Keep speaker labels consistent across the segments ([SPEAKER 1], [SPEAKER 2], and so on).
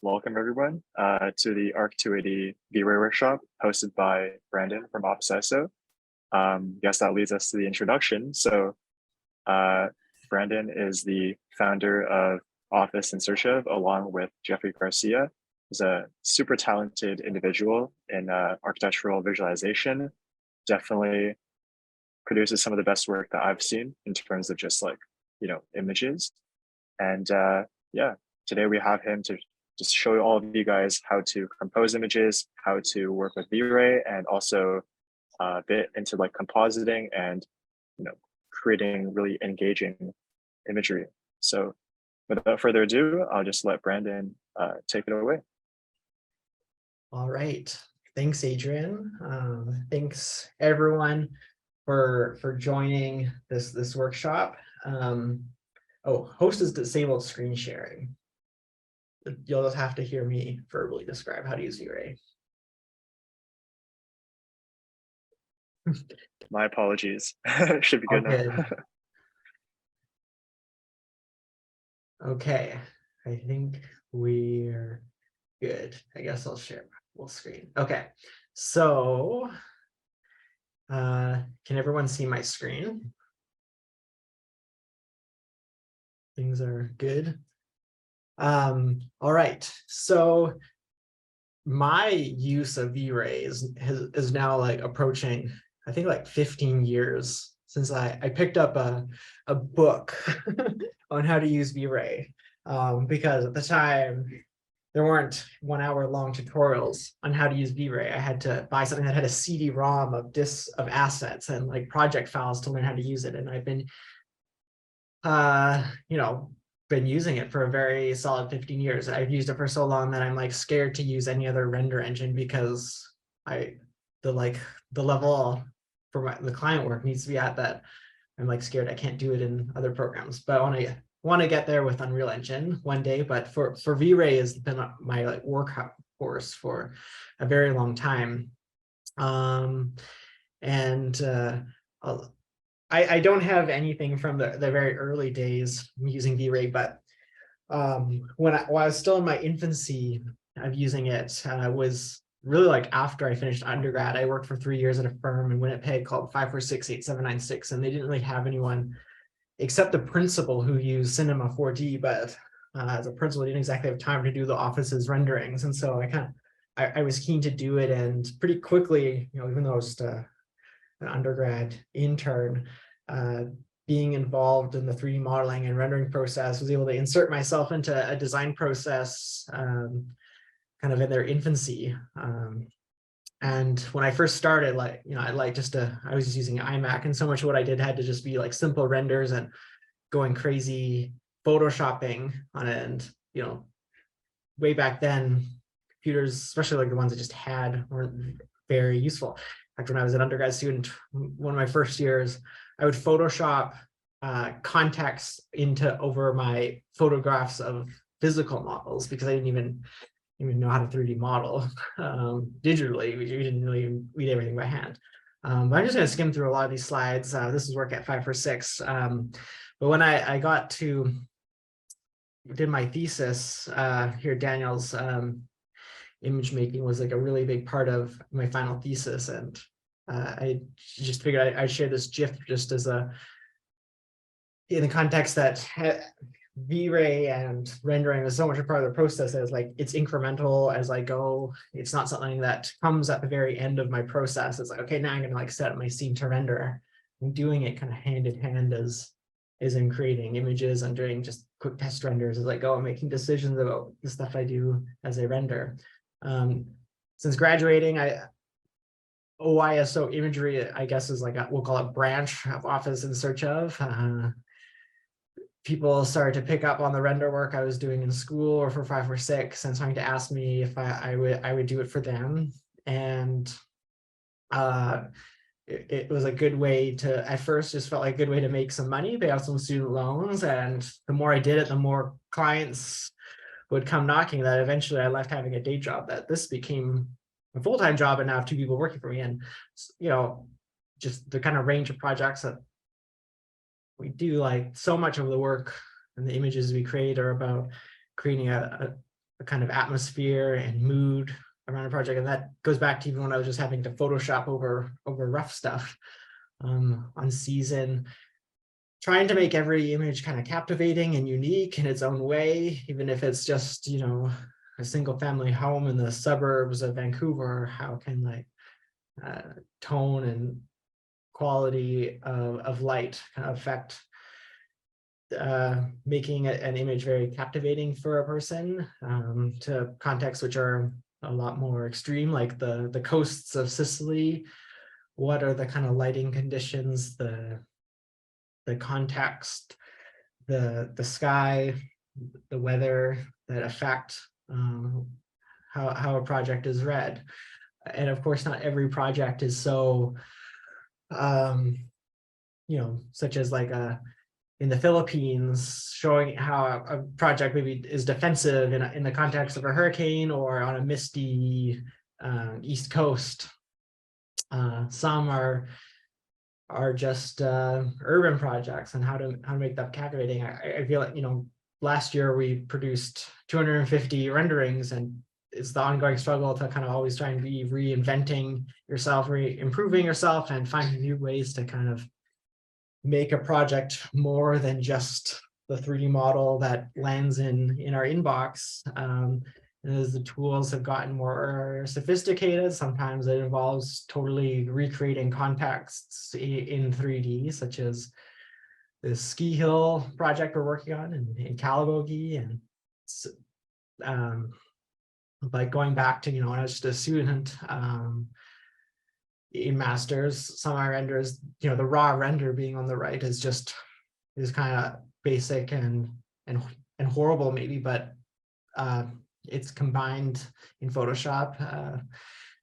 [SPEAKER 1] Welcome everyone to the ARC 280 VRay workshop hosted by Brandon from Obsesso. Yes, that leads us to the introduction. So Brandon is the founder of Office in Search of, along with Jeffrey Garcia. He's a super talented individual in architectural visualization. Definitely produces some of the best work that I've seen in terms of just images. And yeah, today we have him to just show all of you guys how to compose images, how to work with VRay, and also a bit into compositing and creating really engaging imagery. So without further ado, I'll just let Brandon take it away.
[SPEAKER 2] All right, thanks, Adrian. Thanks everyone for joining this workshop. Host is disabled screen sharing. You'll just have to hear me verbally describe how to use VRay.
[SPEAKER 1] My apologies. Should be good now.
[SPEAKER 2] Okay, I think we're good. I guess I'll share full screen. Okay, so can everyone see my screen? Things are good. All right, so my use of VRay is now approaching, I think 15 years since I picked up a book on how to use VRay, because at the time there weren't 1 hour long tutorials on how to use VRay. I had to buy something that had a CD-ROM of disks of assets and project files to learn how to use it, and I've been been using it for a very solid 15 years. I've used it for so long that I'm scared to use any other render engine because the level for the client work needs to be at that I'm scared I can't do it in other programs. But I want to get there with Unreal Engine one day. But for VRay has been my workhorse for a very long time. I don't have anything from the very early days using VRay, but when I was still in my infancy of using it, was really after I finished undergrad. I worked for 3 years at a firm in Winnipeg called 546-8796, and they didn't really have anyone except the principal who used Cinema 4D, but as a principal, I didn't exactly have time to do the office's renderings, and so I was keen to do it, and pretty quickly, even though I was just an undergrad intern, being involved in the 3D modeling and rendering process, was able to insert myself into a design process kind of in their infancy. And when I first started, I was just using iMac, and so much of what I did had to just be simple renders and going crazy photoshopping on it. And way back then, computers, especially the ones I just had, weren't very useful. In fact, when I was an undergrad student, one of my first years, I would Photoshop context over my photographs of physical models because I didn't even know how to 3D model digitally. We didn't really read everything by hand. But I'm just going to skim through a lot of these slides. This is work at 546. But when I did my thesis here, Daniel's image making was a really big part of my final thesis, and I just figured I'd share this GIF just as in the context that VRay and rendering is so much a part of the process as it's incremental as I go. It's not something that comes at the very end of my process. It's okay, now I'm gonna set up my scene to render. I'm doing it kind of hand in hand as I'm creating images. I'm doing just quick test renders as I go. I'm making decisions about the stuff I do as I render. Since graduating, OISO imagery, I guess, is we'll call it branch of Office in Search of. People started to pick up on the render work I was doing in school or for 546 and starting to ask me if I would do it for them. And it was a good way to, at first, just felt like a good way to make some money, pay off some student loans. And the more I did it, the more clients would come knocking, that eventually I left having a day job, that this became a full-time job, and now I have 2 people working for me. And just the kind of range of projects that we do, so much of the work and the images we create are about creating a a kind of atmosphere and mood around a project. And that goes back to even when I was just having to Photoshop over rough stuff on season, trying to make every image kind of captivating and unique in its own way, even if it's just, you know, a single family home in the suburbs of Vancouver. How can like tone and quality of light kind of affect making an image very captivating for a person, to contexts which are a lot more extreme, like the coasts of Sicily. What are the kind of lighting conditions, the context, the sky, the weather that affect how a project is read? And of course, not every project is so, you know, such as like in the Philippines, showing how a project maybe is defensive in the context of a hurricane, or on a misty East Coast. Some are just urban projects, and how to make them captivating. I feel like, you know, last year we produced 250 renderings, and it's the ongoing struggle to kind of always try and be reinventing yourself, improving yourself, and finding new ways to kind of make a project more than just the 3D model that lands in our inbox. As the tools have gotten more sophisticated, sometimes it involves totally recreating contexts in 3D, such as the ski hill project we're working on in Calabogie. And like going back to, you know, when I was just a student in masters, some of my renders, you know, the raw render being on the right is kind of basic and horrible maybe, but it's combined in Photoshop.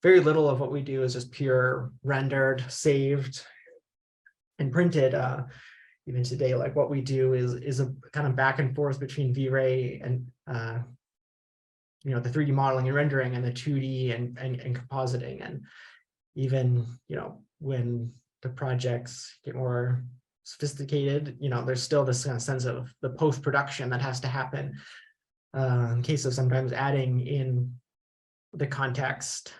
[SPEAKER 2] Very little of what we do is just pure rendered, saved, and printed. Even today, like what we do is a kind of back and forth between VRay and you know, the 3D modeling and rendering, and the 2D and compositing. And even, you know, when the projects get more sophisticated, you know, there's still this kind of sense of the post-production that has to happen, in case of sometimes adding in the context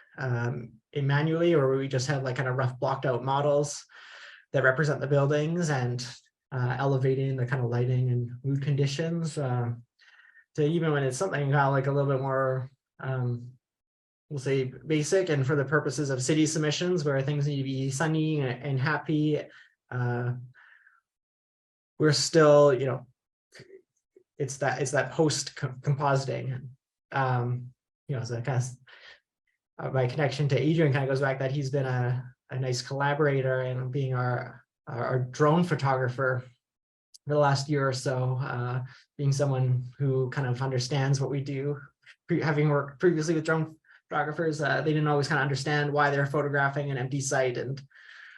[SPEAKER 2] manually, or we just have like kind of rough blocked out models that represent the buildings, and elevating the kind of lighting and mood conditions, to even when it's something kind of like a little bit more we'll say basic, and for the purposes of city submissions where things need to be sunny and happy, we're still, you know, it's that post compositing. You know, so kind of my connection to Adrian kind of goes back that he's been a nice collaborator, and being our drone photographer for the last year or so, being someone who kind of understands what we do, having worked previously with drone photographers. They didn't always kind of understand why they're photographing an empty site, and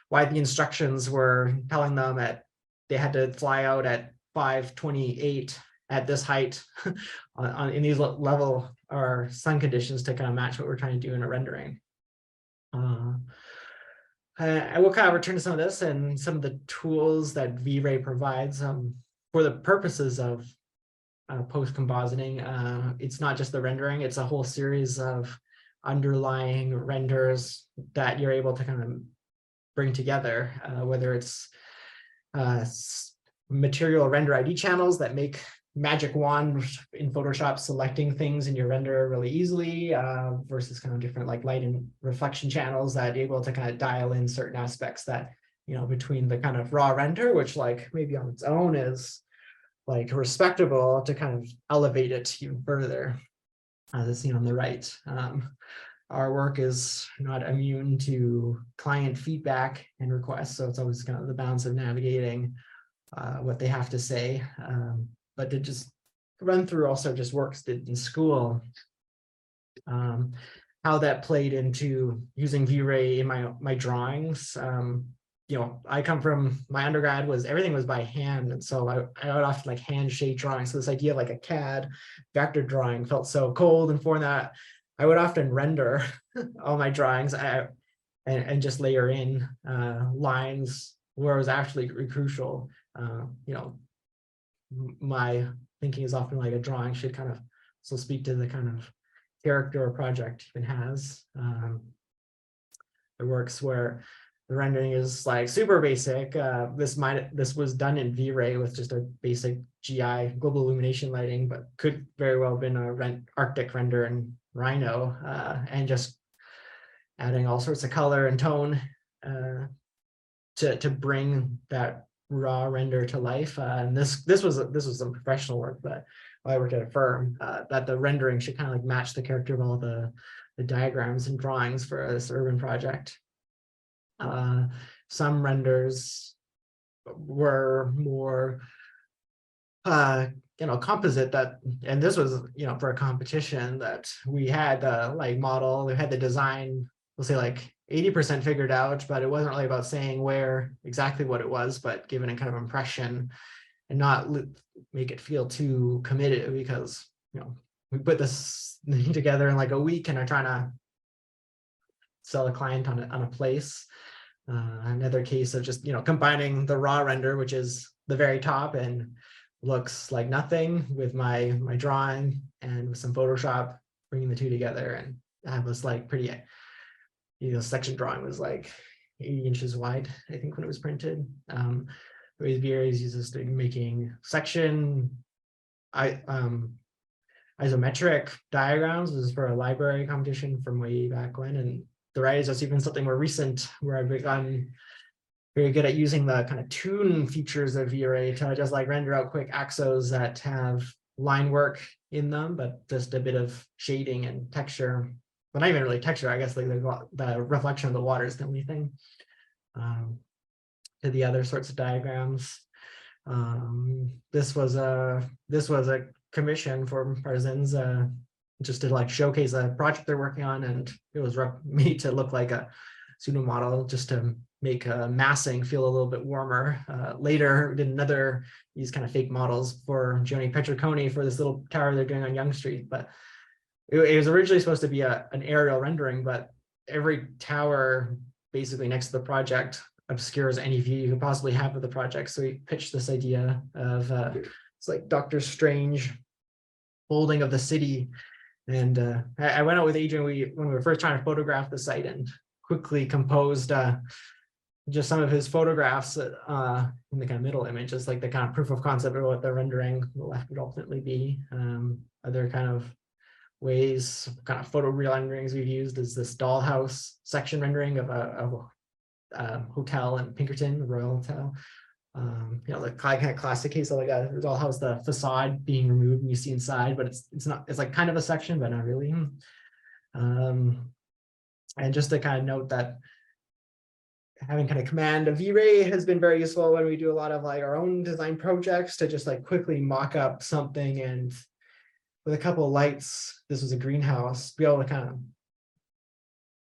[SPEAKER 2] why the instructions were telling them that they had to fly out at 5:28 at this height in these level or sun conditions to kind of match what we're trying to do in a rendering. I will kind of return to some of this and some of the tools that VRay provides for the purposes of post-compositing. It's not just the rendering, it's a whole series of underlying renders that you're able to kind of bring together, whether it's material render ID channels that make magic wand in Photoshop selecting things in your render really easily, versus kind of different like light and reflection channels that are able to kind of dial in certain aspects that, you know, between the kind of raw render, which like maybe on its own is like respectable, to kind of elevate it even further, as seen on the right. Our work is not immune to client feedback and requests, so it's always kind of the balance of navigating what they have to say. But to just run through also just works did in school, how that played into using VRay in my drawings. You know, I come from, my undergrad was, everything was by hand, and so I would often like hand shape drawings. So this idea of like a CAD vector drawing felt so cold and foreign that I would often render all my drawings and just layer in lines where it was actually crucial. You know, my thinking is often like a drawing should kind of will speak to the kind of character or project even has. It works where the rendering is like super basic. This was done in VRay with just a basic GI global illumination lighting, but could very well have been a Arctic render in Rhino, and just adding all sorts of color and tone to bring that raw render to life. And this was some professional work, but I worked at a firm that the rendering should kind of like match the character of all the diagrams and drawings for this urban project. Some renders were more composite, and this was for a competition that we had the like model, we had the design, we'll say like 80% figured out, but it wasn't really about saying where exactly what it was, but giving a kind of impression and not make it feel too committed, because we put this together in like a week and are trying to sell a client on a place. Another case of just combining the raw render, which is the very top and looks like nothing, with my drawing and with some Photoshop, bringing the two together, and I was like pretty, section drawing was like 80 inches wide, I think, when it was printed. VRay uses to making section isometric diagrams. This is for a library competition from way back when, and the right is just even something more recent, where I've gotten very good at using the kind of tune features of VRay to just like render out quick axos that have line work in them, but just a bit of shading and texture. But not even really texture, I guess, like the reflection of the water is the only thing. To the other sorts of diagrams. This was a commission for Parsons, just to like showcase a project they're working on, and it was made to look like a pseudo model, just to make massing feel a little bit warmer. Later, did these kind of fake models for Joni Petriconi for this little tower they're doing on Yonge Street, but it was originally supposed to be an aerial rendering, but every tower basically next to the project obscures any view you could possibly have of the project. So we pitched this idea of it's like Doctor Strange folding of the city. And I went out with Adrian when we were first trying to photograph the site, and quickly composed just some of his photographs in the kind of middle image, just like the kind of proof of concept of what the rendering the left would ultimately be. Other kind of ways, kind of photo renderings we've used is this dollhouse section rendering of a hotel in Pinkerton, the Royal Hotel. The kind of classic case of like a dollhouse, the facade being removed and you see inside, but it's like kind of a section, but not really. And just to kind of note that having kind of command of VRay has been very useful when we do a lot of like our own design projects, to just like quickly mock up something, and with a couple of lights, this was a greenhouse, be able to kind of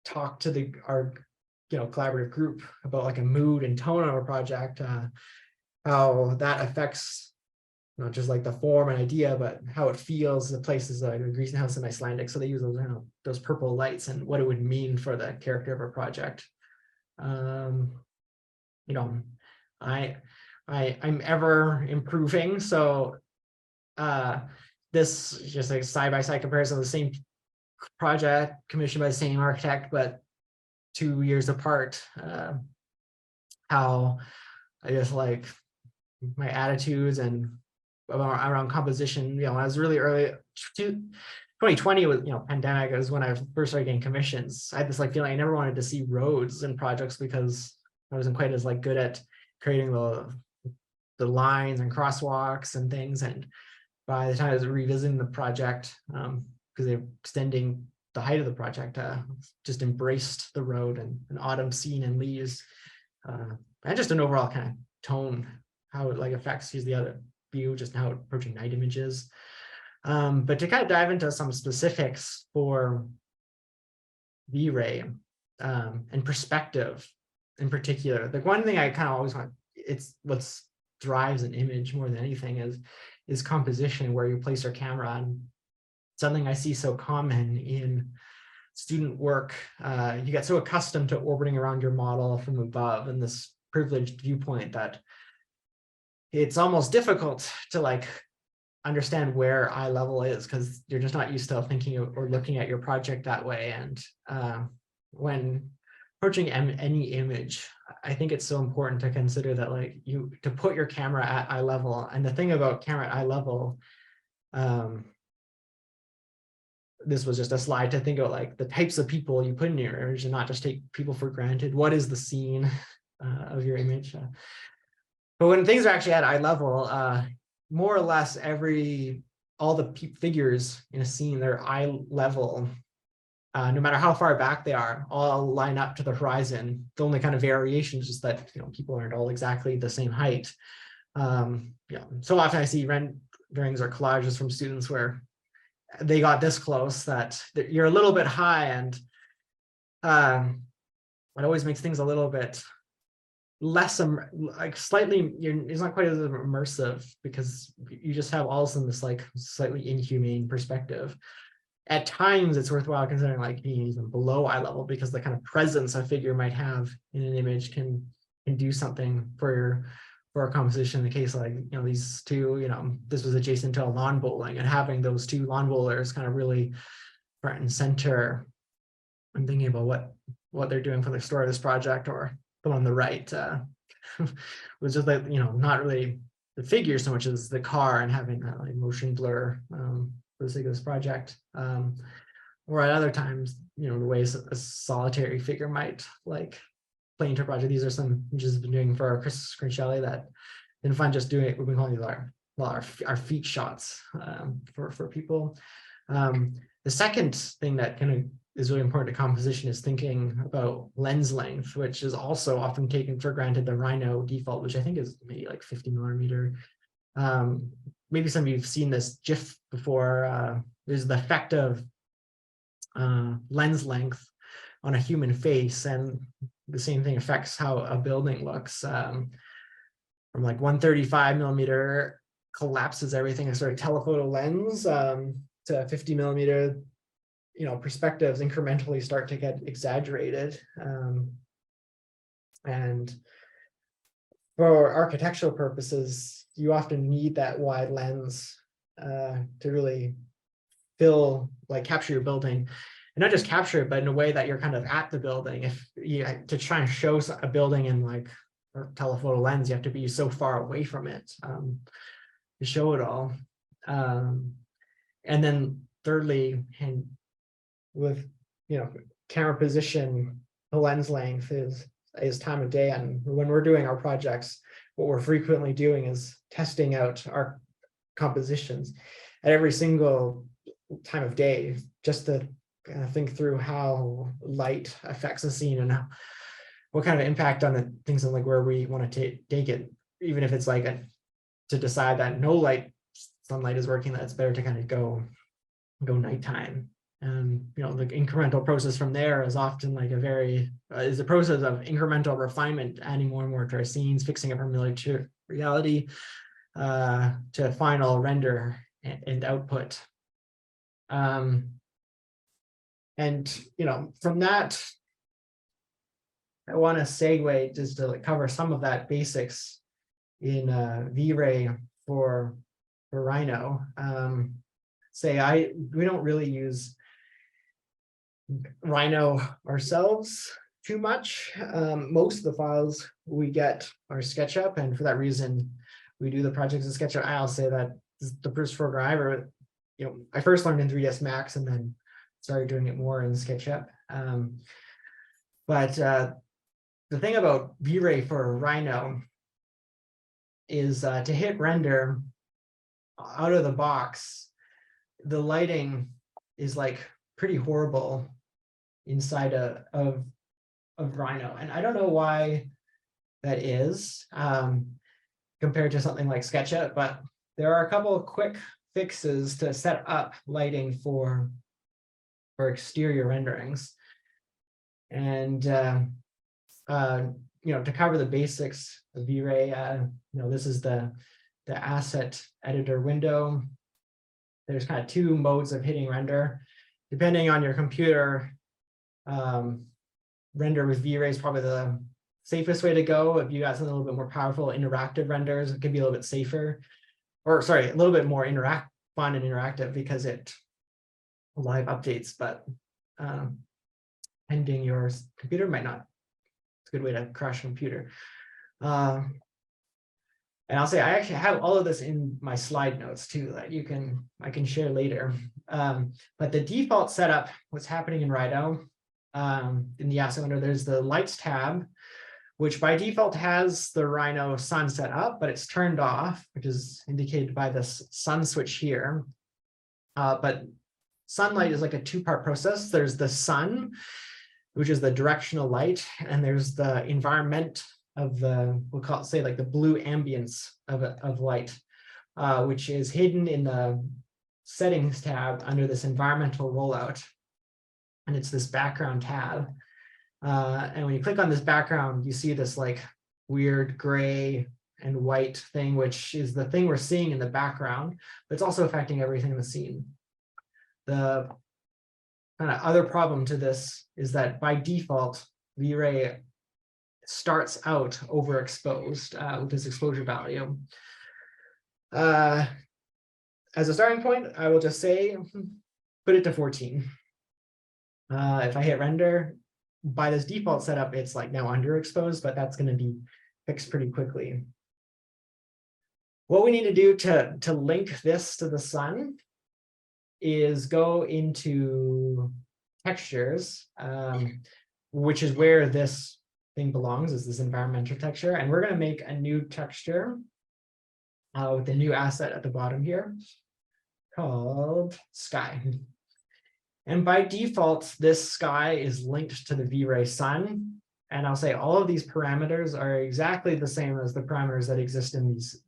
[SPEAKER 2] talk to our collaborative group about like a mood and tone of a project, how that affects not just like the form and idea, but how it feels. The places like a greenhouse in Icelandic, so they use those purple lights and what it would mean for the character of a project. I'm ever improving, so this is just like side-by-side comparison of the same project commissioned by the same architect, but 2 years apart. How I guess like my attitudes and around composition, I was really early. 2020 was, pandemic is when I first started getting commissions. I had this like feeling I never wanted to see roads in projects, because I wasn't quite as like good at creating the lines and crosswalks and things. And by the time I was revisiting the project, because they're extending the height of the project, just embraced the road and an autumn scene and leaves, and just an overall kind of tone, how it like affects the other view, just how approaching night images. But to kind of dive into some specifics for VRay and perspective in particular, the one thing I kind of always want, it's what drives an image more than anything is composition, where you place your camera on. Something I see so common in student work. You get so accustomed to orbiting around your model from above, and this privileged viewpoint, that it's almost difficult to like understand where eye level is, because you're just not used to thinking or looking at your project that way. And when approaching any image, I think it's so important to consider that, like, to put your camera at eye level. And the thing about camera at eye level, this was just a slide to think about, like, the types of people you put in your image and not just take people for granted. What is the scene of your image? But when things are actually at eye level, more or less all the figures in a scene, they're eye level. No matter how far back they are, all line up to the horizon. The only kind of variation is just that, people aren't all exactly the same height. So often I see renderings or collages from students where they got this close that you're a little bit high, and it always makes things a little bit less, like slightly, it's not quite as immersive, because you just have all of a sudden this like slightly inhumane perspective. At times it's worthwhile considering like being even below eye level, because the kind of presence a figure might have in an image can do something for a composition. In the case, like, these two, this was adjacent to a lawn bowling, and having those two lawn bowlers kind of really front and center. I'm thinking about what they're doing for the story of this project. Or the one on the right was just like, not really the figure so much as the car, and having that like motion blur for the sake of this project. Or at other times, the ways a solitary figure might like play into a project. These are some images we've been doing for our Chris Crincelli that been fun just doing it. We've been calling these our feet shots for people. The second thing that kind of is really important to composition is thinking about lens length, which is also often taken for granted. The Rhino default, which I think is maybe like 50 millimeter. Maybe some of you have seen this GIF before. There's the effect of lens length on a human face, and the same thing affects how a building looks. From like 135 millimeter collapses everything, a sort of telephoto lens, to 50 millimeter, perspectives incrementally start to get exaggerated. And for architectural purposes, you often need that wide lens to really capture your building, and not just capture it, but in a way that you're kind of at the building. If you to try and show a building in like a telephoto lens, you have to be so far away from it to show it all. And then thirdly, and with camera position, the lens length is time of day. And when we're doing our projects, what we're frequently doing is testing out our compositions at every single time of day, just to kind of think through how light affects the scene, and what kind of impact on the things, and like where we want to take it. Even if it's like to decide that no sunlight is working, that it's better to kind of go nighttime. And the incremental process from there is often like is a process of incremental refinement, adding more and more to our scenes, fixing it from reality to final render and output. And from that, I want to segue just to cover some of that basics in VRay for Rhino. We don't really use Rhino ourselves too much. Most of the files we get are SketchUp, and for that reason, we do the projects in SketchUp. I'll say that this is the first program I ever, I first learned in 3ds Max and then started doing it more in SketchUp. But the thing about VRay for Rhino is to hit render out of the box, the lighting is like pretty horrible inside of Rhino. And I don't know why that is compared to something like SketchUp, but there are a couple of quick fixes to set up lighting for exterior renderings. And to cover the basics of VRay, this is the asset editor window. There's kind of two modes of hitting render. Depending on your computer, render with VRay is probably the safest way to go. If you got something a little bit more powerful, interactive renders, it could be a little bit safer. or sorry, a little bit more fun and interactive because it live updates, but ending your computer might not. It's a good way to crash a computer. And I'll say I actually have all of this in my slide notes too that I can share later. But the default setup, what's happening in Rhino, in the asset window, there's the lights tab, which by default has the Rhino sun set up, but it's turned off, which is indicated by this sun switch here. But sunlight is like a two-part process. There's the sun, which is the directional light, and there's the environment of the, we'll call it, say, like the blue ambience of light, which is hidden in the settings tab under this environmental rollout. And it's this background tab. And when you click on this background, you see this like weird gray and white thing, which is the thing we're seeing in the background, but it's also affecting everything in the scene. The kind of other problem to this is that by default, VRay starts out overexposed with this exposure value. As a starting point, I will just say, put it to 14. If I hit render, by this default setup, it's like now underexposed, but that's going to be fixed pretty quickly. What we need to do to link this to the sun is go into textures, which is where this thing belongs, is this environmental texture. And we're going to make a new texture with a new asset at the bottom here called sky. And by default, this sky is linked to the VRay sun. And I'll say all of these parameters are exactly the same as the parameters that exist in these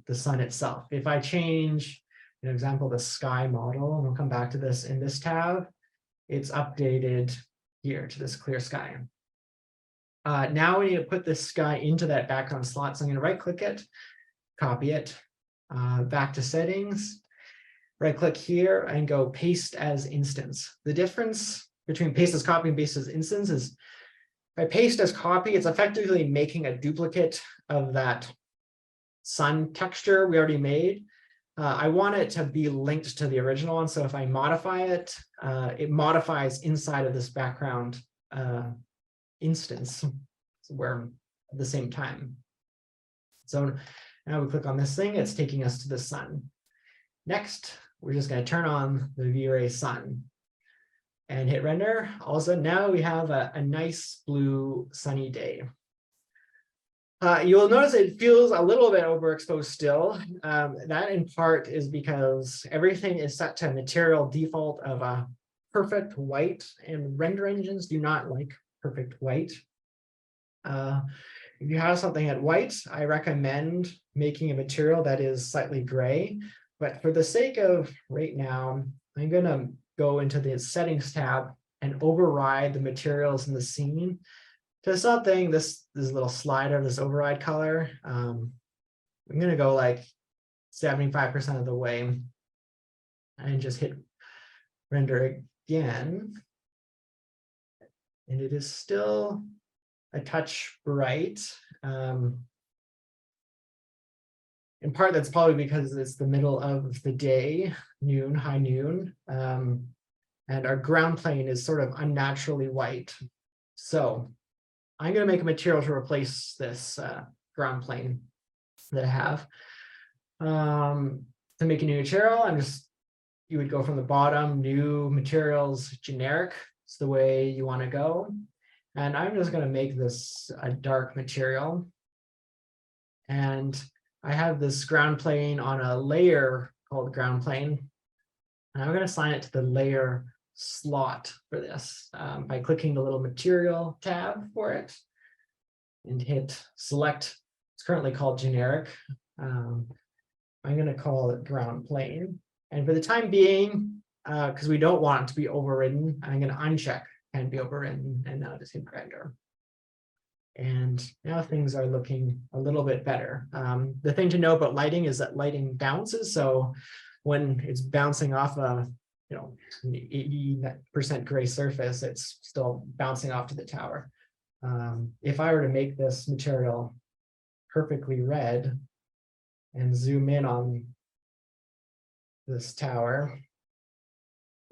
[SPEAKER 2] the sun itself. If I change, an example, the sky model, and we'll come back to this in this tab, it's updated here to this clear sky. Now we need to put this sky into that background slot. So I'm going to right click it, copy it, back to settings, right click here and go paste as instance. The difference between paste as copy and paste as instance is if I paste as copy, it's effectively making a duplicate of that sun texture we already made. I want it to be linked to the original one. So if I modify it, it modifies inside of this background instance where at the same time. So now we click on this thing, it's taking us to the sun. Next, we're just going to turn on the VRay sun and hit render. All of a sudden, now we have a nice blue sunny day. You'll notice it feels a little bit overexposed still. That in part is because everything is set to material default of a perfect white, and render engines do not like perfect white. If you have something at white, I recommend making a material that is slightly gray. But for the sake of right now, I'm going to go into the settings tab and override the materials in the scene to something, this little slider, this override color. I'm going to go like 75% of the way and just hit render again. And it is still a touch bright. In part, that's probably because it's the middle of the day, noon, high noon, and our ground plane is sort of unnaturally white. So I'm going to make a material to replace this ground plane that I have. To make a new material, you would go from the bottom, new materials, generic. It's the way you want to go. And I'm just going to make this a dark material. And I have this ground plane on a layer called ground plane. And I'm going to assign it to the layer slot for this by clicking the little material tab for it and hit select. It's currently called generic. I'm going to call it ground plane. And for the time being, because we don't want it to be overridden, I'm going to uncheck and be overridden, and now just hit render. And now things are looking a little bit better. The thing to know about lighting is that lighting bounces. So when it's bouncing off a 80% gray surface, it's still bouncing off to the tower. If I were to make this material perfectly red, and zoom in on this tower,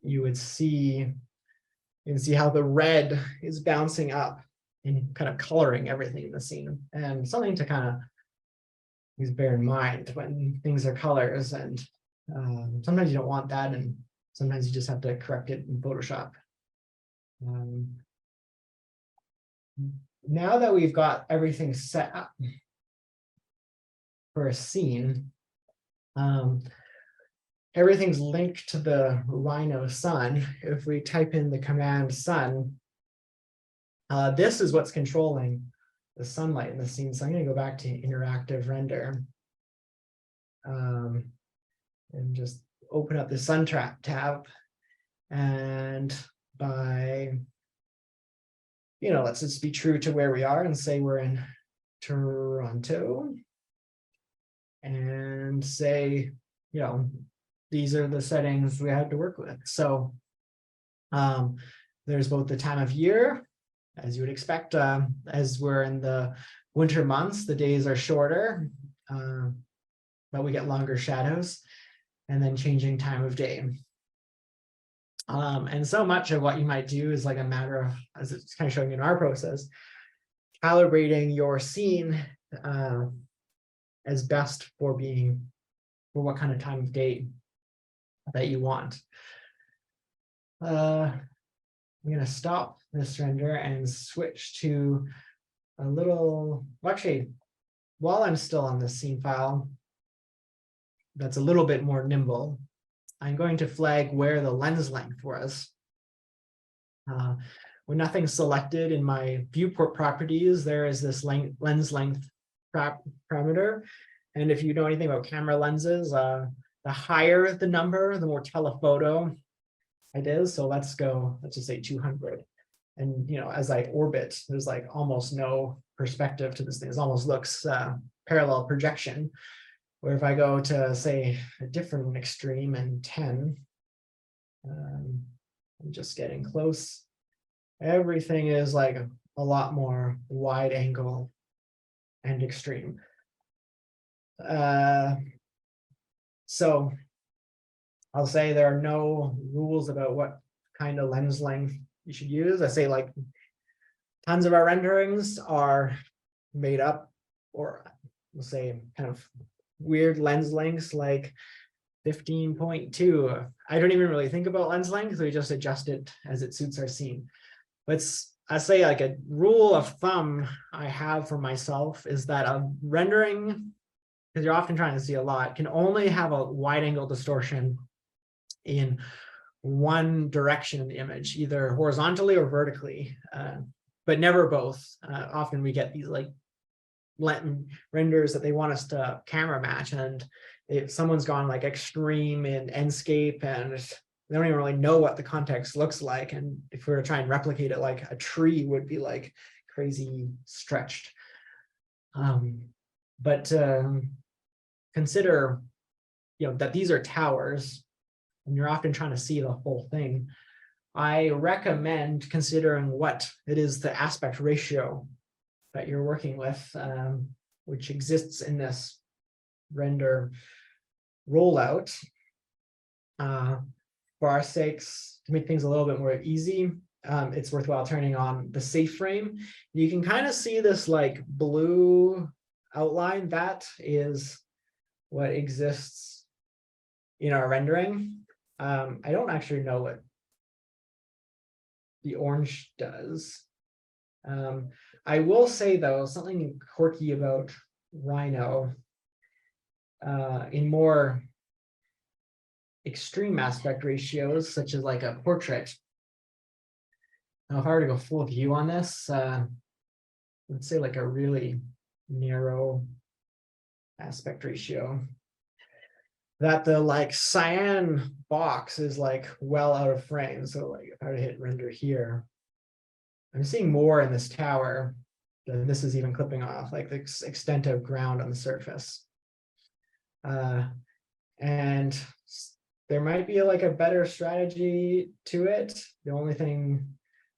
[SPEAKER 2] you would see, you can see how the red is bouncing up and kind of coloring everything in the scene. And something to kind of always bear in mind when things are colors, and sometimes you don't want that, and sometimes you just have to correct it in Photoshop. Now that we've got everything set up for a scene, everything's linked to the Rhino sun. If we type in the command sun, this is what's controlling the sunlight in the scene. So I'm going to go back to interactive render and just open up the sun trap tab. And by, let's just be true to where we are and say we're in Toronto, and say, these are the settings we had to work with. So there's both the time of year, as you would expect, as we're in the winter months, the days are shorter, but we get longer shadows, and then changing time of day. And so much of what you might do is like a matter of, as it's kind of showing in our process, calibrating your scene as best for what kind of time of day that you want. I'm going to stop this render and switch to a little, well, actually, while I'm still on this scene file, that's a little bit more nimble, I'm going to flag where the lens length was. When nothing's selected in my viewport properties, there is this lens length parameter. And if you know anything about camera lenses, the higher the number, the more telephoto it is. So let's just say 200. And as I orbit, there's like almost no perspective to this thing. It almost looks parallel projection. Where if I go to, say, a different extreme and 10, I'm just getting close. Everything is like a lot more wide angle and extreme. So I'll say there are no rules about what kind of lens length you should use. I say like tons of our renderings are made up, or we'll say kind of weird lens lengths like 15.2. I don't even really think about lens length. We just adjust it as it suits our scene. But I say like a rule of thumb I have for myself is that a rendering, because you're often trying to see a lot, can only have a wide angle distortion in one direction in the image, either horizontally or vertically, but never both. Often we get these like renders that they want us to camera match, and if someone's gone like extreme in Enscape and they don't even really know what the context looks like, and if we were to try and replicate it, like a tree would be like crazy stretched. But consider that these are towers and you're often trying to see the whole thing. I recommend considering what it is, the aspect ratio that you're working with, which exists in this render rollout. For our sakes, to make things a little bit more easy, it's worthwhile turning on the safe frame. You can kind of see this like blue outline. That is what exists in our rendering. I don't actually know what the orange does. I will say, though, something quirky about Rhino in more extreme aspect ratios, such as like a portrait. Now, if I were to go full view on this, let's say like a really narrow aspect ratio, that the like cyan box is like well out of frame. So like if I were to hit render here, I'm seeing more in this tower than this is even clipping off, like the extent of ground on the surface. And there might be like a better strategy to it. The only thing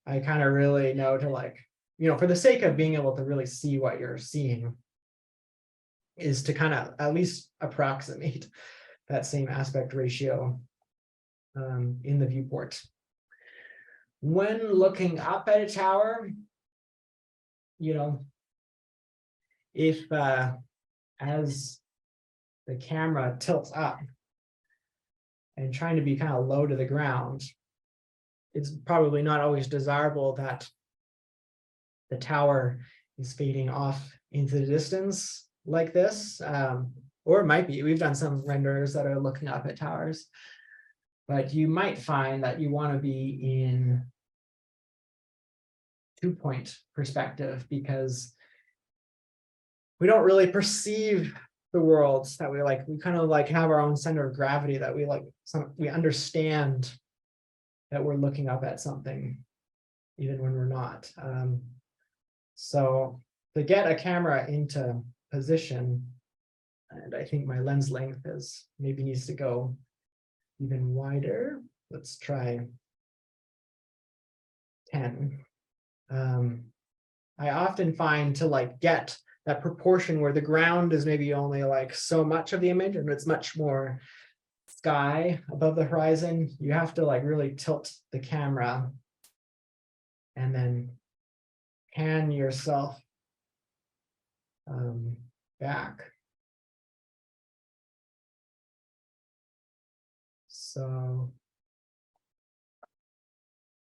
[SPEAKER 2] I kind of really know to like, for the sake of being able to really see what you're seeing, is to kind of at least approximate that same aspect ratio in the viewport. When looking up at a tower, you know, if as the camera tilts up and trying to be kind of low to the ground, it's probably not always desirable that the tower is fading off into the distance like this, or it might be. We've done some renders that are looking up at towers, but you might find that you want to be in 2-point perspective, because we don't really perceive the worlds that we like. We kind of like have our own center of gravity that we like. We understand that we're looking up at something, even when we're not. So to get a camera into position, and I think my lens length is maybe needs to go even wider. Let's try 10. I often find to like get that proportion where the ground is maybe only like so much of the image and it's much more sky above the horizon, you have to like really tilt the camera and then pan yourself back. So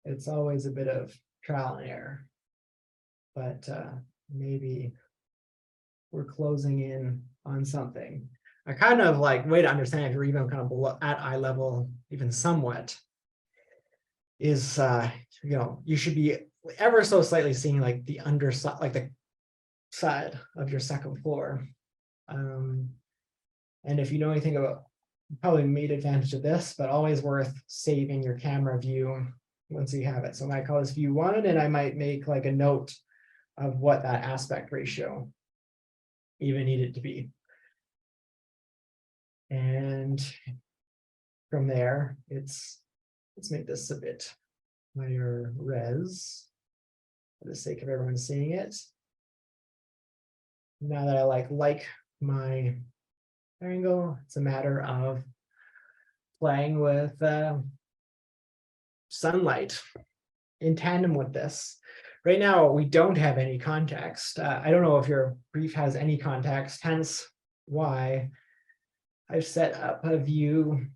[SPEAKER 2] it's always a bit of trial and error, but maybe we're closing in on something. I kind of like way to understand if you're even kind of below at eye level, even somewhat, is you know, you should be ever so slightly seeing like the underside, like the side of your second floor. And if you know anything about, probably made advantage of this, but always worth saving your camera view once you have it. So I call this view 1, and I might make like a note of what that aspect ratio even needed to be. And from there, let's make this a bit higher res for the sake of everyone seeing it. Now that I like my angle, it's a matter of playing with sunlight in tandem with this. Right now, we don't have any context. I don't know if your brief has any context, hence why I've set up a view.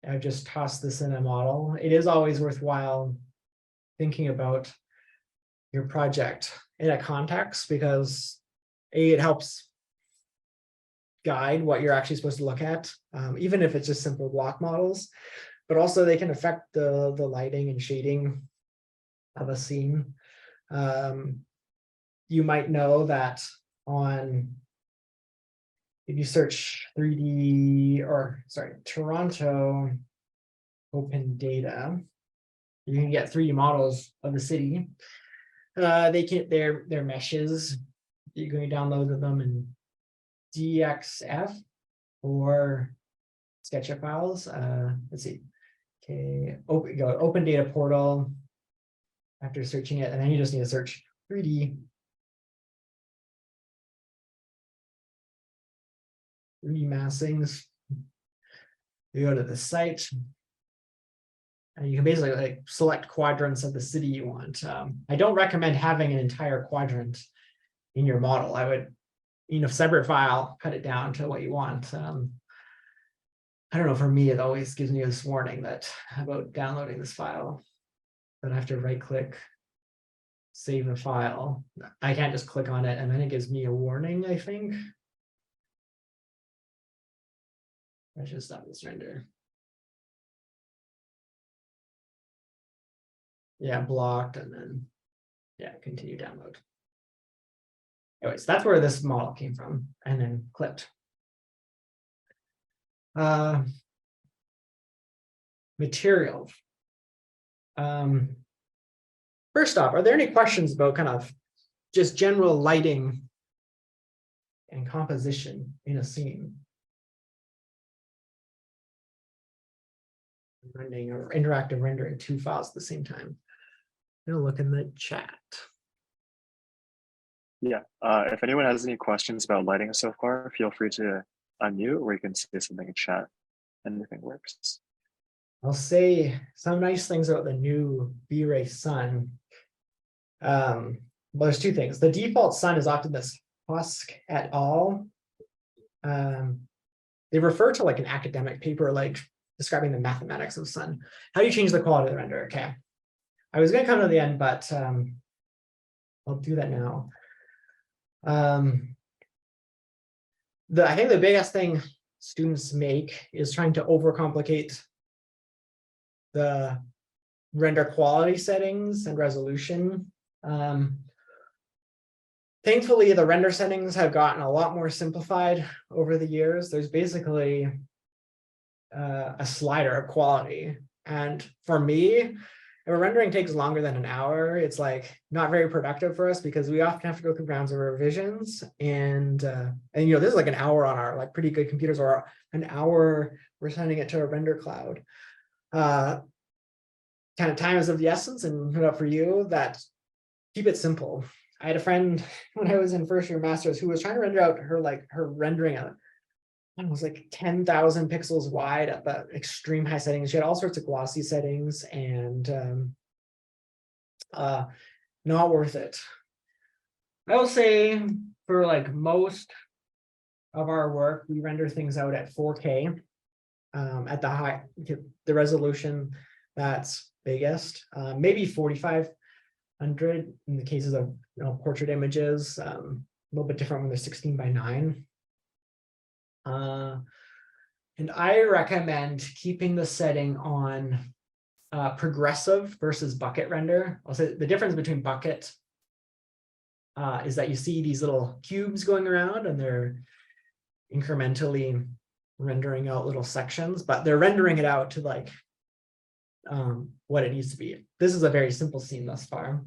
[SPEAKER 2] I've just tossed this in a model. It is always worthwhile thinking about your project in a context, because it helps guide what you're actually supposed to look at, even if it's just simple block models, but also they can affect the lighting and shading of a scene. You might know that if you search 3D, or sorry, Toronto open data, you can get 3D models of the city. They're meshes. You're going to download them in DXF or SketchUp files. Let's see. Okay, open data portal. After searching it, and then you just need to search 3D massings. You go to the site, and you can basically like select quadrants of the city you want. I don't recommend having an entire quadrant in your model. I would, separate file, cut it down to what you want. I don't know, for me, it always gives me this warning that about downloading this file, that I have to right click, save a file. I can't just click on it, and then it gives me a warning, I think. I should stop this render. Yeah, blocked, and then, yeah, continue download. Anyways, that's where this model came from, and then clipped. Material. First off, are there any questions about kind of just general lighting and composition in a scene? Rendering or interactive rendering 2 files at the same time. I'm gonna look in the chat.
[SPEAKER 1] Yeah, if anyone has any questions about lighting so far, feel free to unmute or you can say something in chat. Anything works.
[SPEAKER 2] I'll say some nice things about the new VRay Sun. Well, there's two things. The default sun is often this Husk et al. They refer to like an academic paper, like describing the mathematics of sun. How do you change the quality of the render? Okay. I was going to come to the end, but I'll do that now. I think the biggest thing students make is trying to overcomplicate the render quality settings and resolution. Thankfully, the render settings have gotten a lot more simplified over the years. There's basically a slider of quality. And for me, if a rendering takes longer than an hour, it's like not very productive for us because we often have to go through rounds of revisions. And you know, this is like an hour on our like pretty good computers, or an hour we're sending it to a render cloud. Kind of time is of the essence, and put up for you that keep it simple. I had a friend when I was in first year master's who was trying to render out her rendering it was like 10,000 pixels wide at the extreme high settings. She had all sorts of glossy settings, and not worth it. I will say for like most of our work, we render things out at 4K at the resolution that's biggest, maybe 4500 in the cases of portrait images, a little bit different when they're 16:9. And I recommend keeping the setting on progressive versus bucket render. I'll say the difference between bucket is that you see these little cubes going around and they're incrementally rendering out little sections, but they're rendering it out to like what it needs to be. This is a very simple scene thus far.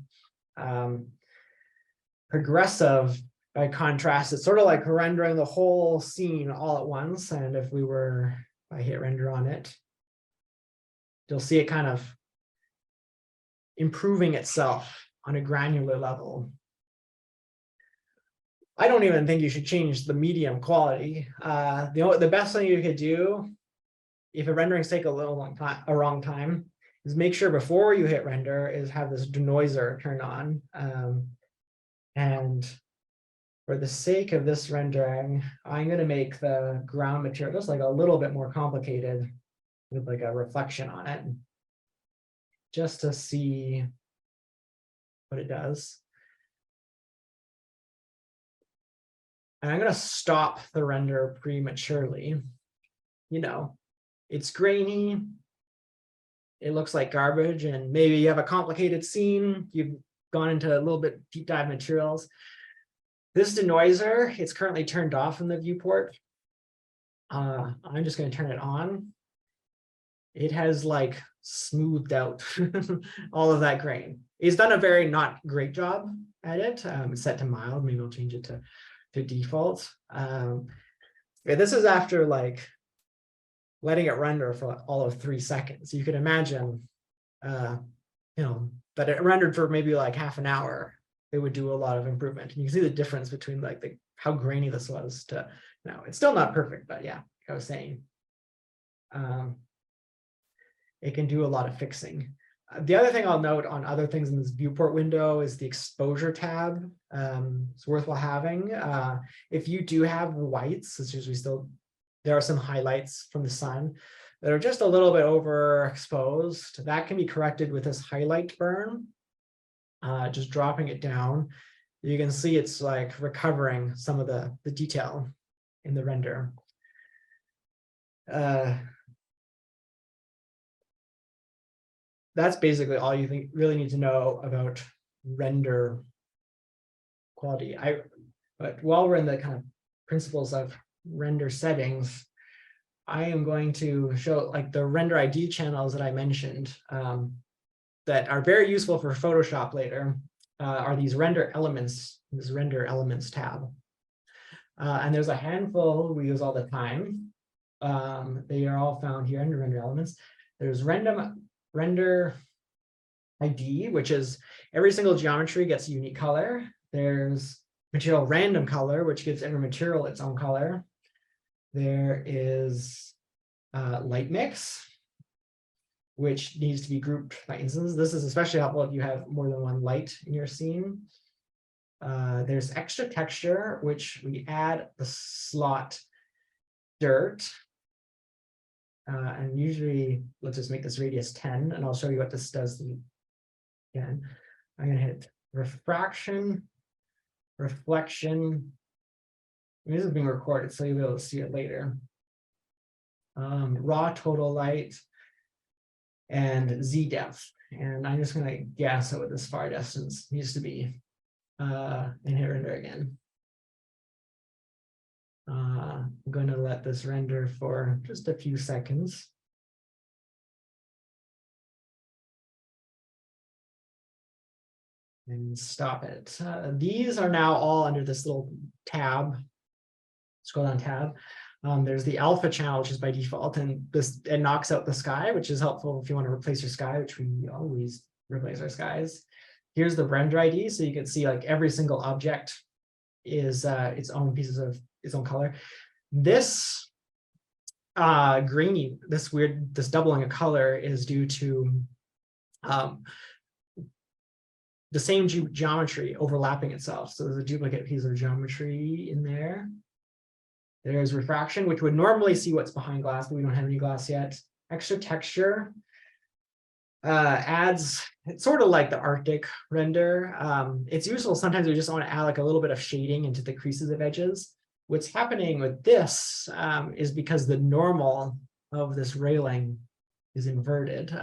[SPEAKER 2] Progressive, by contrast, it's sort of like rendering the whole scene all at once. And if I hit render on it, you'll see it kind of improving itself on a granular level. I don't even think you should change the medium quality. The best thing you could do if a rendering's take a wrong time is make sure before you hit render is have this denoiser turned on. And for the sake of this rendering, I'm going to make the ground material just like a little bit more complicated with like a reflection on it, just to see what it does. And I'm going to stop the render prematurely. You know, it's grainy. It looks like garbage, and maybe you have a complicated scene. You've gone into a little bit deep dive materials. This denoiser, it's currently turned off in the viewport. I'm just going to turn it on. It has like smoothed out all of that grain. It's done a very not great job at it. It's set to mild. Maybe I'll change it to default. This is after like letting it render for all of 3 seconds. You could imagine, that it rendered for maybe like half an hour. It would do a lot of improvement. And you can see the difference between like how grainy this was to now. It's still not perfect, but yeah, like I was saying, it can do a lot of fixing. The other thing I'll note on other things in this viewport window is the exposure tab. It's worthwhile having. If you do have whites, it's usually there are some highlights from the sun that are just a little bit overexposed. That can be corrected with this highlight burn. Just dropping it down, you can see it's like recovering some of the detail in the render. That's basically all you really need to know about render quality. But while we're in the kind of principles of render settings, I am going to show like the render ID channels that I mentioned. That are very useful for Photoshop later are these render elements, this render elements tab. And there's a handful we use all the time. They are all found here under render elements. There's render ID, which is every single geometry gets a unique color. There's material random color, which gives every material its own color. There is light mix, which needs to be grouped by instance. This is especially helpful if you have more than one light in your scene. There's extra texture, which we add the slot dirt. And usually, let's just make this radius 10, and I'll show you what this does again. I'm going to hit refraction, reflection. This is being recorded, so you'll be able to see it later. Raw total light and Z depth. And I'm just going to guess at what this far distance needs to be. And hit render again. I'm going to let this render for just a few seconds. And stop it. These are now all under this little tab. Scroll down tab. There's the alpha channel, which is by default, and it knocks out the sky, which is helpful if you want to replace your sky, which we always replace our skies. Here's the render ID, so you can see like every single object is its own pieces of its own color. This grainy, this doubling of color is due to the same geometry overlapping itself. So there's a duplicate piece of geometry in there. There's refraction, which would normally see what's behind glass, but we don't have any glass yet. Extra texture adds, it's sort of like the Arctic render. It's useful sometimes we just want to add like a little bit of shading into the creases of edges. What's happening with this is because the normal of this railing is inverted.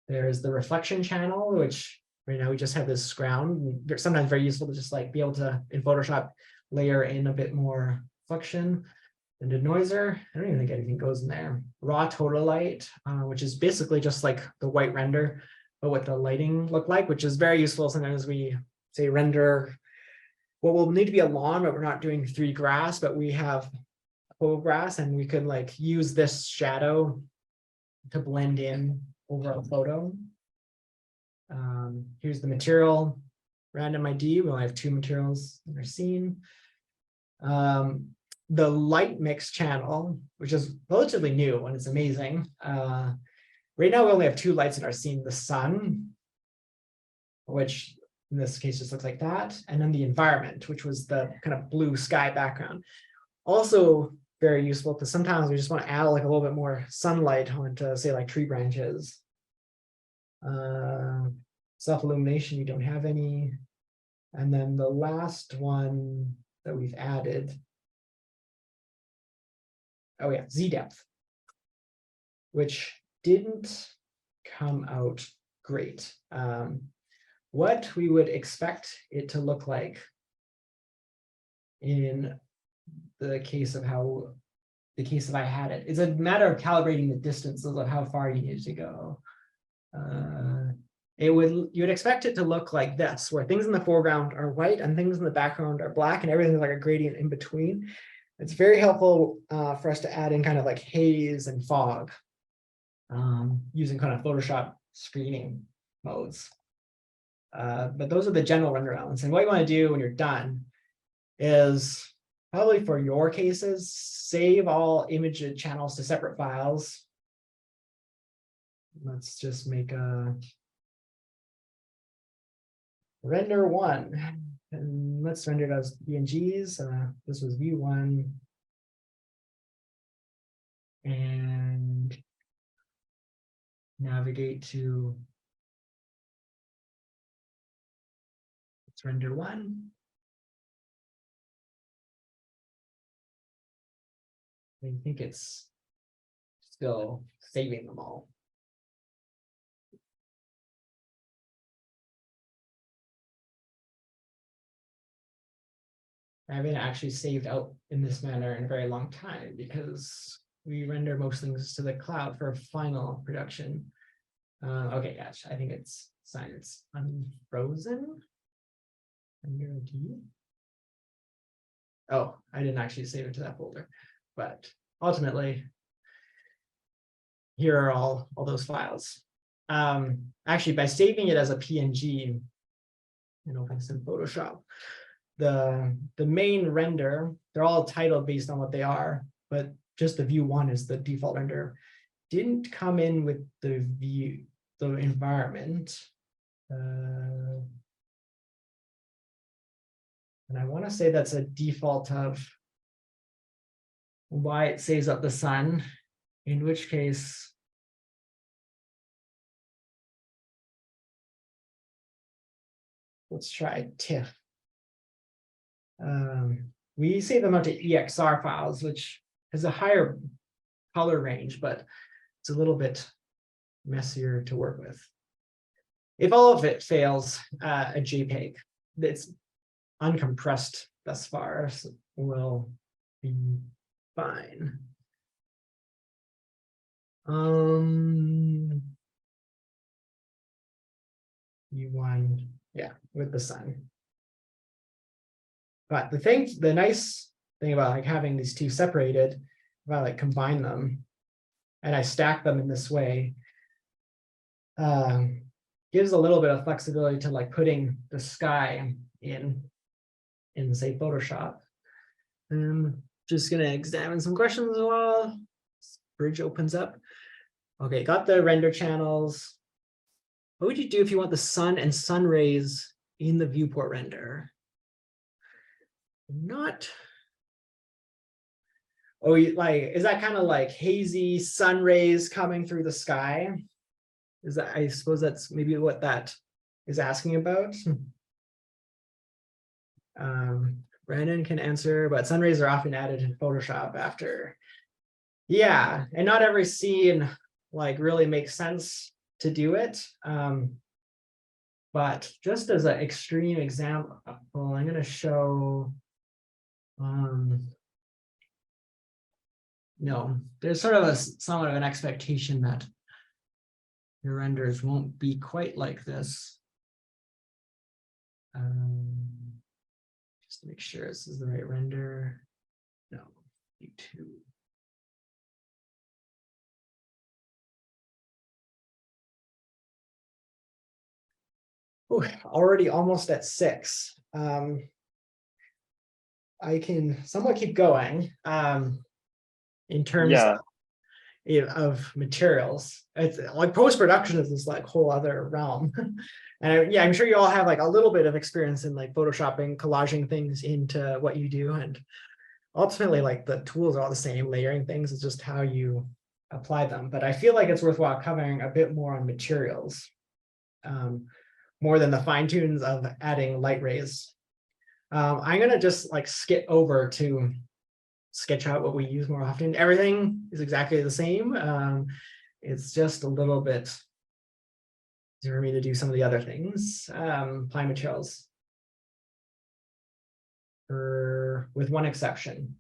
[SPEAKER 2] There's the reflection channel, which right now we just have this ground. They're sometimes very useful to just like be able to, in Photoshop, layer in a bit more reflection. And denoiser, I don't even think anything goes in there. Raw total light, which is basically just like the white render, but what the lighting look like, which is very useful. Sometimes we say render what will need to be a lawn, but we're not doing 3D grass, but we have full grass, and we could like use this shadow to blend in over a photo. Here's the material random ID. We only have 2 materials in our scene. The light mix channel, which is relatively new and it's amazing. Right now we only have 2 lights in our scene: the sun, which in this case just looks like that, and then the environment, which was the kind of blue sky background. Also very useful because sometimes we just want to add like a little bit more sunlight onto, say, like tree branches. Self-illumination, we don't have any. And then the last one that we've added, oh yeah, Z depth, which didn't come out great. What we would expect it to look like in the case of I had it, it's a matter of calibrating the distances of how far you need to go. You would expect it to look like this, where things in the foreground are white and things in the background are black, and everything's like a gradient in between. It's very helpful for us to add in kind of like haze and fog using kind of Photoshop screening modes. But those are the general render elements. And what you want to do when you're done is, probably for your cases, save all image channels to separate files. Let's just make a render 1. And let's render it as PNGs. This was view 1. And navigate to render 1. I think it's still saving them all. I haven't actually saved out in this manner in a very long time because we render most things to the cloud for final production. Okay, gosh, I think it's science unfrozen. Render D. Oh, I didn't actually save it to that folder, but ultimately, here are all those files. Actually, by saving it as a PNG, and open this in Photoshop. The main render, they're all titled based on what they are, but just the view one is the default render. Didn't come in with the environment. And I want to say that's a default of why it saves up the sun, in which case let's try TIFF. We save them out to EXR files, which has a higher color range, but it's a little bit messier to work with. If all of it fails, a JPEG that's uncompressed thus far will be fine. U1, yeah, with the sun. But the nice thing about like having these two separated, if I like combine them and I stack them in this way, gives a little bit of flexibility to like putting the sky in say Photoshop. Just gonna examine some questions while this bridge opens up. Okay, got the render channels. What would you do if you want the sun and sun rays in the viewport render? Not. Oh, like, is that kind of like hazy sun rays coming through the sky? Is that, I suppose that's maybe what that is asking about. Brandon can answer, but sun rays are often added in Photoshop after. Yeah, and not every scene like really makes sense to do it. But just as an extreme example, I'm going to show. No, there's sort of somewhat of an expectation that your renders won't be quite like this. Just to make sure this is the right render. No, U2. Oh, already almost at 6. I can somewhat keep going. In terms of materials, it's like post-production is this like whole other realm. And yeah, I'm sure you all have like a little bit of experience in like photoshopping, collaging things into what you do, and ultimately like the tools are all the same. Layering things is just how you apply them. But I feel like it's worthwhile covering a bit more on materials, more than the fine tunes of adding light rays. I'm gonna just like skip over to sketch out what we use more often. Everything is exactly the same. It's just a little bit easier for me to do some of the other things. Apply materials, with one exception.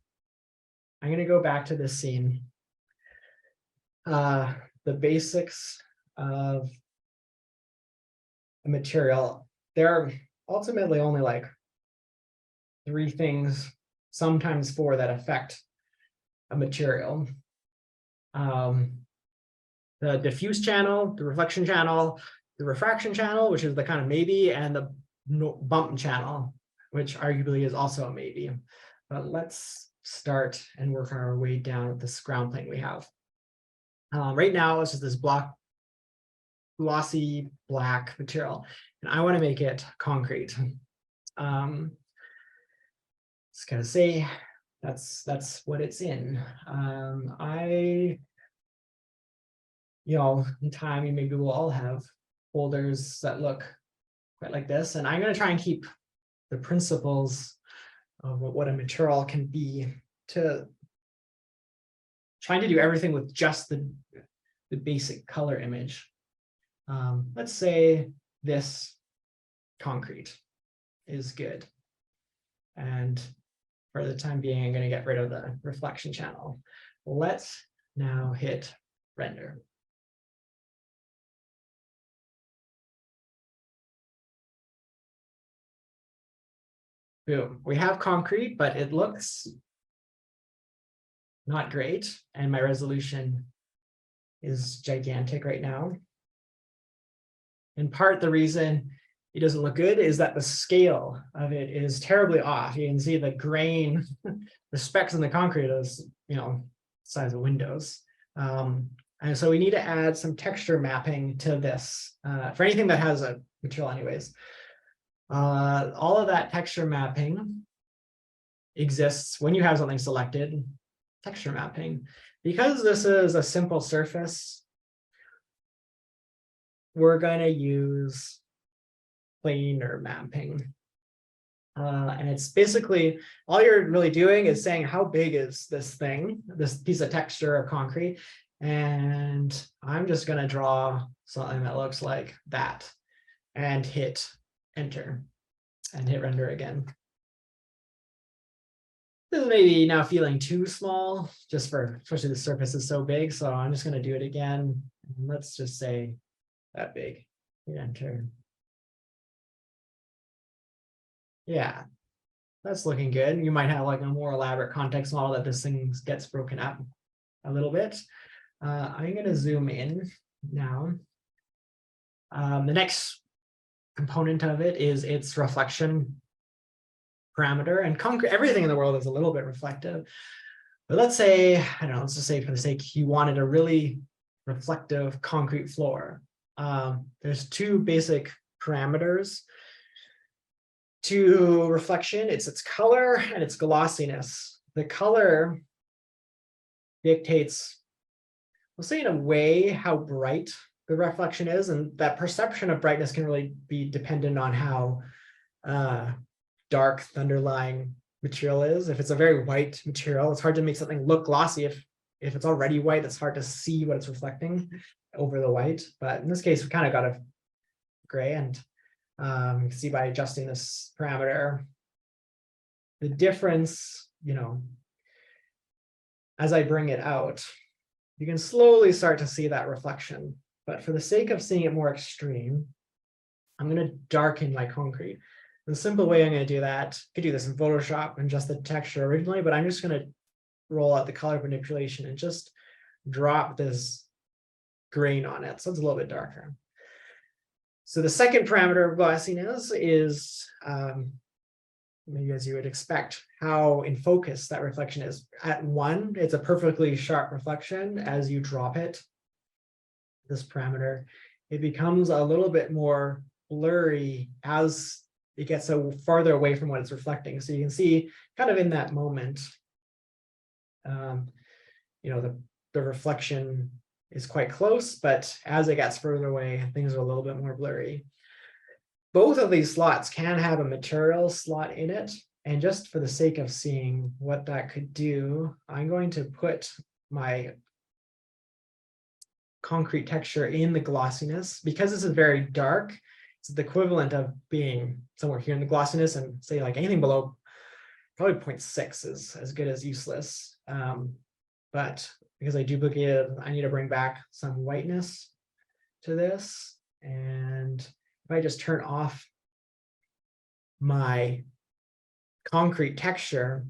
[SPEAKER 2] I'm going to go back to this scene. The basics of a material. There are ultimately only like 3 things, sometimes 4, that affect a material. The diffuse channel, the reflection channel, the refraction channel, which is the kind of maybe, and the bump channel, which arguably is also a maybe. But let's start and work our way down with this ground plane we have. Right now, it's just this glossy black material, and I want to make it concrete. Just gonna say that's what it's in. In time, maybe we'll all have folders that look quite like this, and I'm going to try and keep the principles of what a material can be, to trying to do everything with just the basic color image. Let's say this concrete is good, and for the time being, I'm going to get rid of the reflection channel. Let's now hit render. Boom, we have concrete, but it looks not great, and my resolution is gigantic right now. In part, the reason it doesn't look good is that the scale of it is terribly off. You can see the grain, the specks in the concrete is, size of windows. And so we need to add some texture mapping to this for anything that has a material anyways. All of that texture mapping exists when you have something selected, texture mapping. Because this is a simple surface, we're going to use planar mapping. And it's basically, all you're really doing is saying, how big is this thing, this piece of texture or concrete? And I'm just going to draw something that looks like that and hit enter and hit render again. This is maybe now feeling too small, just for, especially the surface is so big. So I'm just going to do it again. Let's just say that big, hit enter. Yeah, that's looking good. You might have like a more elaborate context model that this thing gets broken up a little bit. I'm going to zoom in now. The next component of it is its reflection parameter, and concrete, everything in the world is a little bit reflective. But let's say, I don't know, let's just say for the sake, you wanted a really reflective concrete floor. There's two basic parameters to reflection. It's its color and its glossiness. The color dictates, we'll say in a way, how bright the reflection is, and that perception of brightness can really be dependent on how dark the underlying material is. If it's a very white material, it's hard to make something look glossy. If it's already white, it's hard to see what it's reflecting over the white. But in this case, we kind of got a gray, and you can see by adjusting this parameter, the difference, as I bring it out, you can slowly start to see that reflection. But for the sake of seeing it more extreme, I'm going to darken my concrete. The simple way I'm going to do that, I could do this in Photoshop and just the texture originally, but I'm just going to roll out the color manipulation and just drop this grain on it. So it's a little bit darker. So the second parameter of glossiness is, maybe as you would expect, how in focus that reflection is. At 1, it's a perfectly sharp reflection. As you drop it, this parameter, it becomes a little bit more blurry as it gets so farther away from what it's reflecting. So you can see kind of in that moment, the reflection is quite close, but as it gets further away, things are a little bit more blurry. Both of these slots can have a material slot in it. And just for the sake of seeing what that could do, I'm going to put my concrete texture in the glossiness. Because this is very dark, it's the equivalent of being somewhere here in the glossiness, and say like anything below probably 0.6 is as good as useless. But because I duplicated, I need to bring back some whiteness to this. And if I just turn off my concrete texture,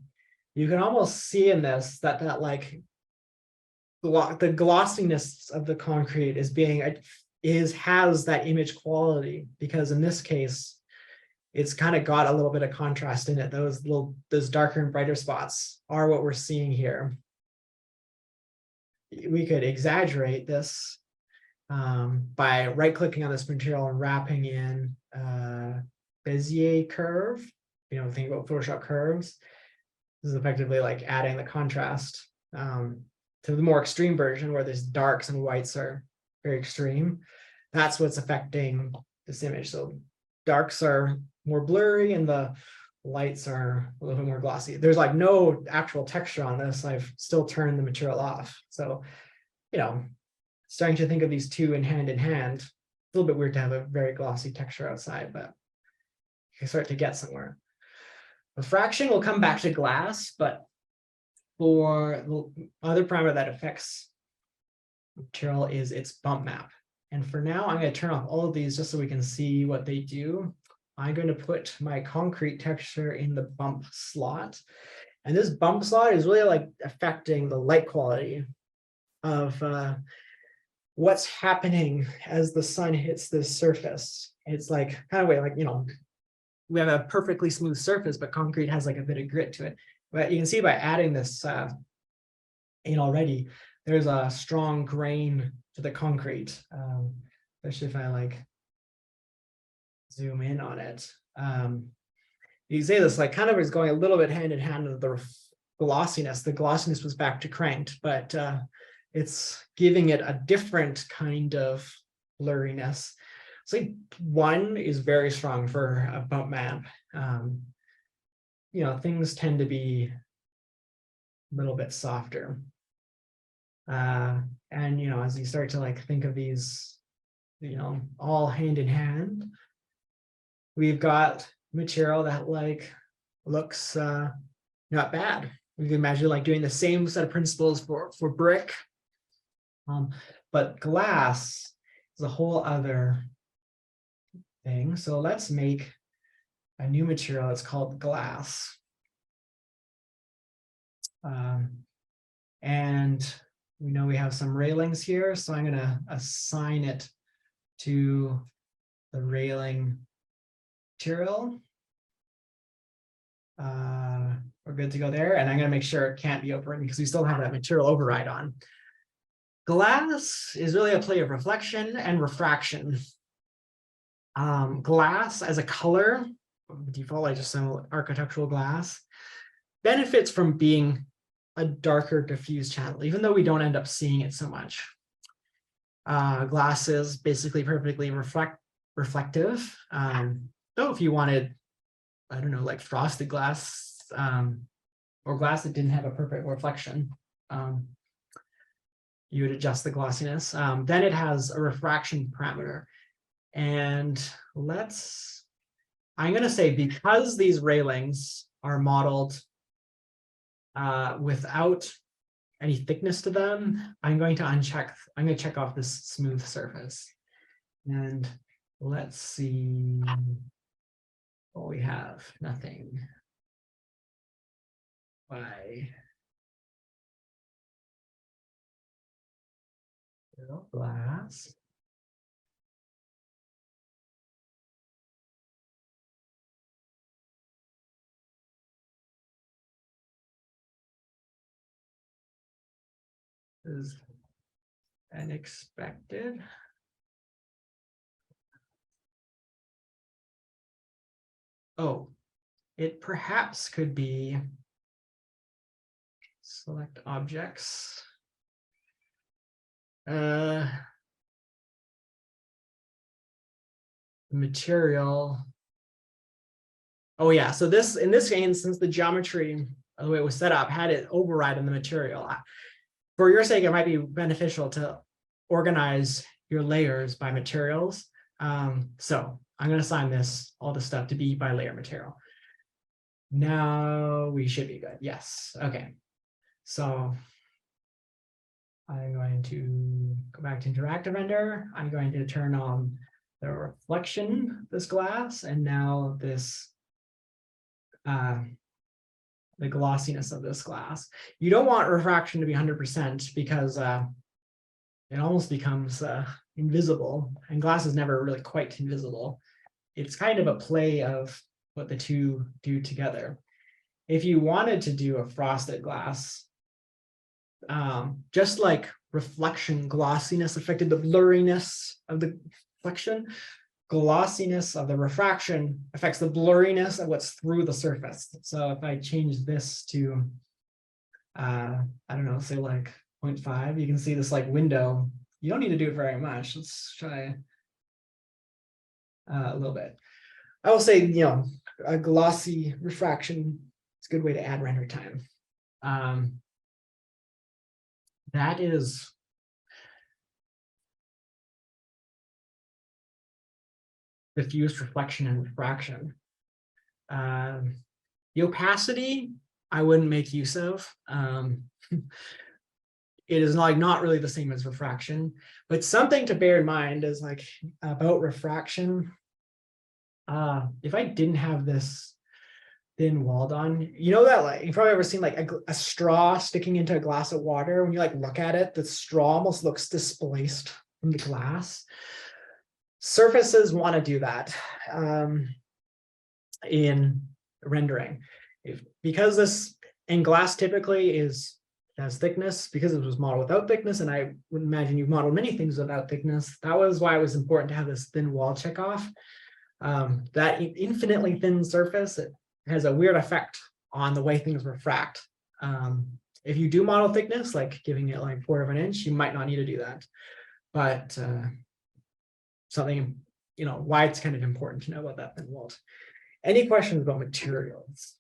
[SPEAKER 2] you can almost see in this that like the glossiness of the concrete has that image quality, because in this case, it's kind of got a little bit of contrast in it. Those darker and brighter spots are what we're seeing here. We could exaggerate this by right-clicking on this material and wrapping in Bezier curve. Think about Photoshop curves. This is effectively like adding the contrast to the more extreme version, where these darks and whites are very extreme. That's what's affecting this image. So darks are more blurry and the lights are a little bit more glossy. There's like no actual texture on this. I've still turned the material off. So, starting to think of these two in hand, it's a little bit weird to have a very glossy texture outside, but you can start to get somewhere. The fraction will come back to glass, but for the other parameter that affects material is its bump map. And for now, I'm going to turn off all of these just so we can see what they do. I'm going to put my concrete texture in the bump slot. And this bump slot is really like affecting the light quality of what's happening as the sun hits this surface. It's like kind of way like, we have a perfectly smooth surface, but concrete has like a bit of grit to it. But you can see by adding this in already, there's a strong grain to the concrete. Especially if I like zoom in on it. You can say this like kind of is going a little bit hand in hand with the glossiness. The glossiness was back to cranked, but it's giving it a different kind of blurriness. So 1 is very strong for a bump map. Things tend to be a little bit softer. And as you start to like think of these, all hand in hand, we've got material that like looks not bad. We can imagine like doing the same set of principles for brick, but glass is a whole other thing. So let's make a new material that's called glass. And we know we have some railings here, so I'm going to assign it to the railing material. We're good to go there, and I'm going to make sure it can't be overridden because we still have that material override on. Glass is really a play of reflection and refraction. Glass as a color, default, I just sell architectural glass, benefits from being a darker diffuse channel, even though we don't end up seeing it so much. Glass is basically perfectly reflective. So if you wanted, I don't know, like frosted glass, or glass that didn't have a perfect reflection, you would adjust the glossiness. Then it has a refraction parameter. And I'm going to say, because these railings are modeled without any thickness to them, I'm going to check off this smooth surface. And let's see what we have. Nothing. Why? Glass. Is unexpected. Oh, it perhaps could be select objects. Material. Oh yeah, so in this instance, the geometry, the way it was set up, had it override on the material. For your sake, it might be beneficial to organize your layers by materials. So I'm going to assign all this stuff to be by layer material. Now we should be good. Yes. Okay. So I'm going to go back to interactive render. I'm going to turn on the reflection of this glass, and now this the glossiness of this glass. You don't want refraction to be 100% because it almost becomes invisible, and glass is never really quite invisible. It's kind of a play of what the two do together. If you wanted to do a frosted glass, just like reflection glossiness affected the blurriness of the reflection, glossiness of the refraction affects the blurriness of what's through the surface. So if I change this to, I don't know, say like 0.5, you can see this like window. You don't need to do it very much. Let's try a little bit. I will say, a glossy refraction is a good way to add render time. That is diffuse reflection and refraction. The opacity, I wouldn't make use of. It is not really the same as refraction, but something to bear in mind is like about refraction. If I didn't have this thin walled on, that like you've probably ever seen like a straw sticking into a glass of water. When you like look at it, the straw almost looks displaced from the glass. Surfaces want to do that in rendering. Because this in glass typically has thickness, because it was modeled without thickness, and I would imagine you've modeled many things without thickness. That was why it was important to have this thin wall checkoff. That infinitely thin surface, it has a weird effect on the way things refract. If you do model thickness, like giving it like 1/4 of an inch, you might not need to do that. But something, why it's kind of important to know about that thin wall. Any questions about materials?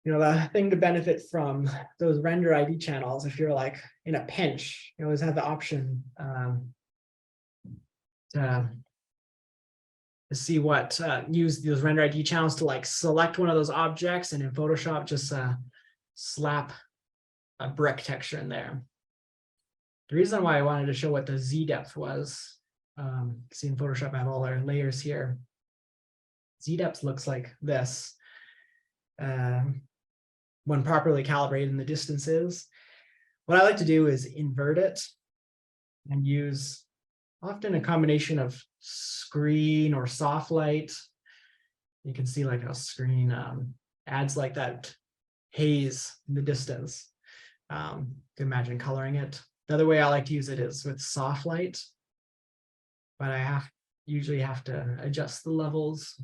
[SPEAKER 2] The thing to benefit from those render ID channels, if you're like in a pinch, you always have the option to see what, use those render ID channels to like select one of those objects, and in Photoshop, just slap a brick texture in there. The reason why I wanted to show what the Z depth was, see in Photoshop, I have all our layers here. Z depth looks like this. When properly calibrated in the distances. What I like to do is invert it and use often a combination of screen or soft light. You can see like how screen adds like that haze in the distance. To imagine coloring it. The other way I like to use it is with soft light, but I usually have to adjust the levels.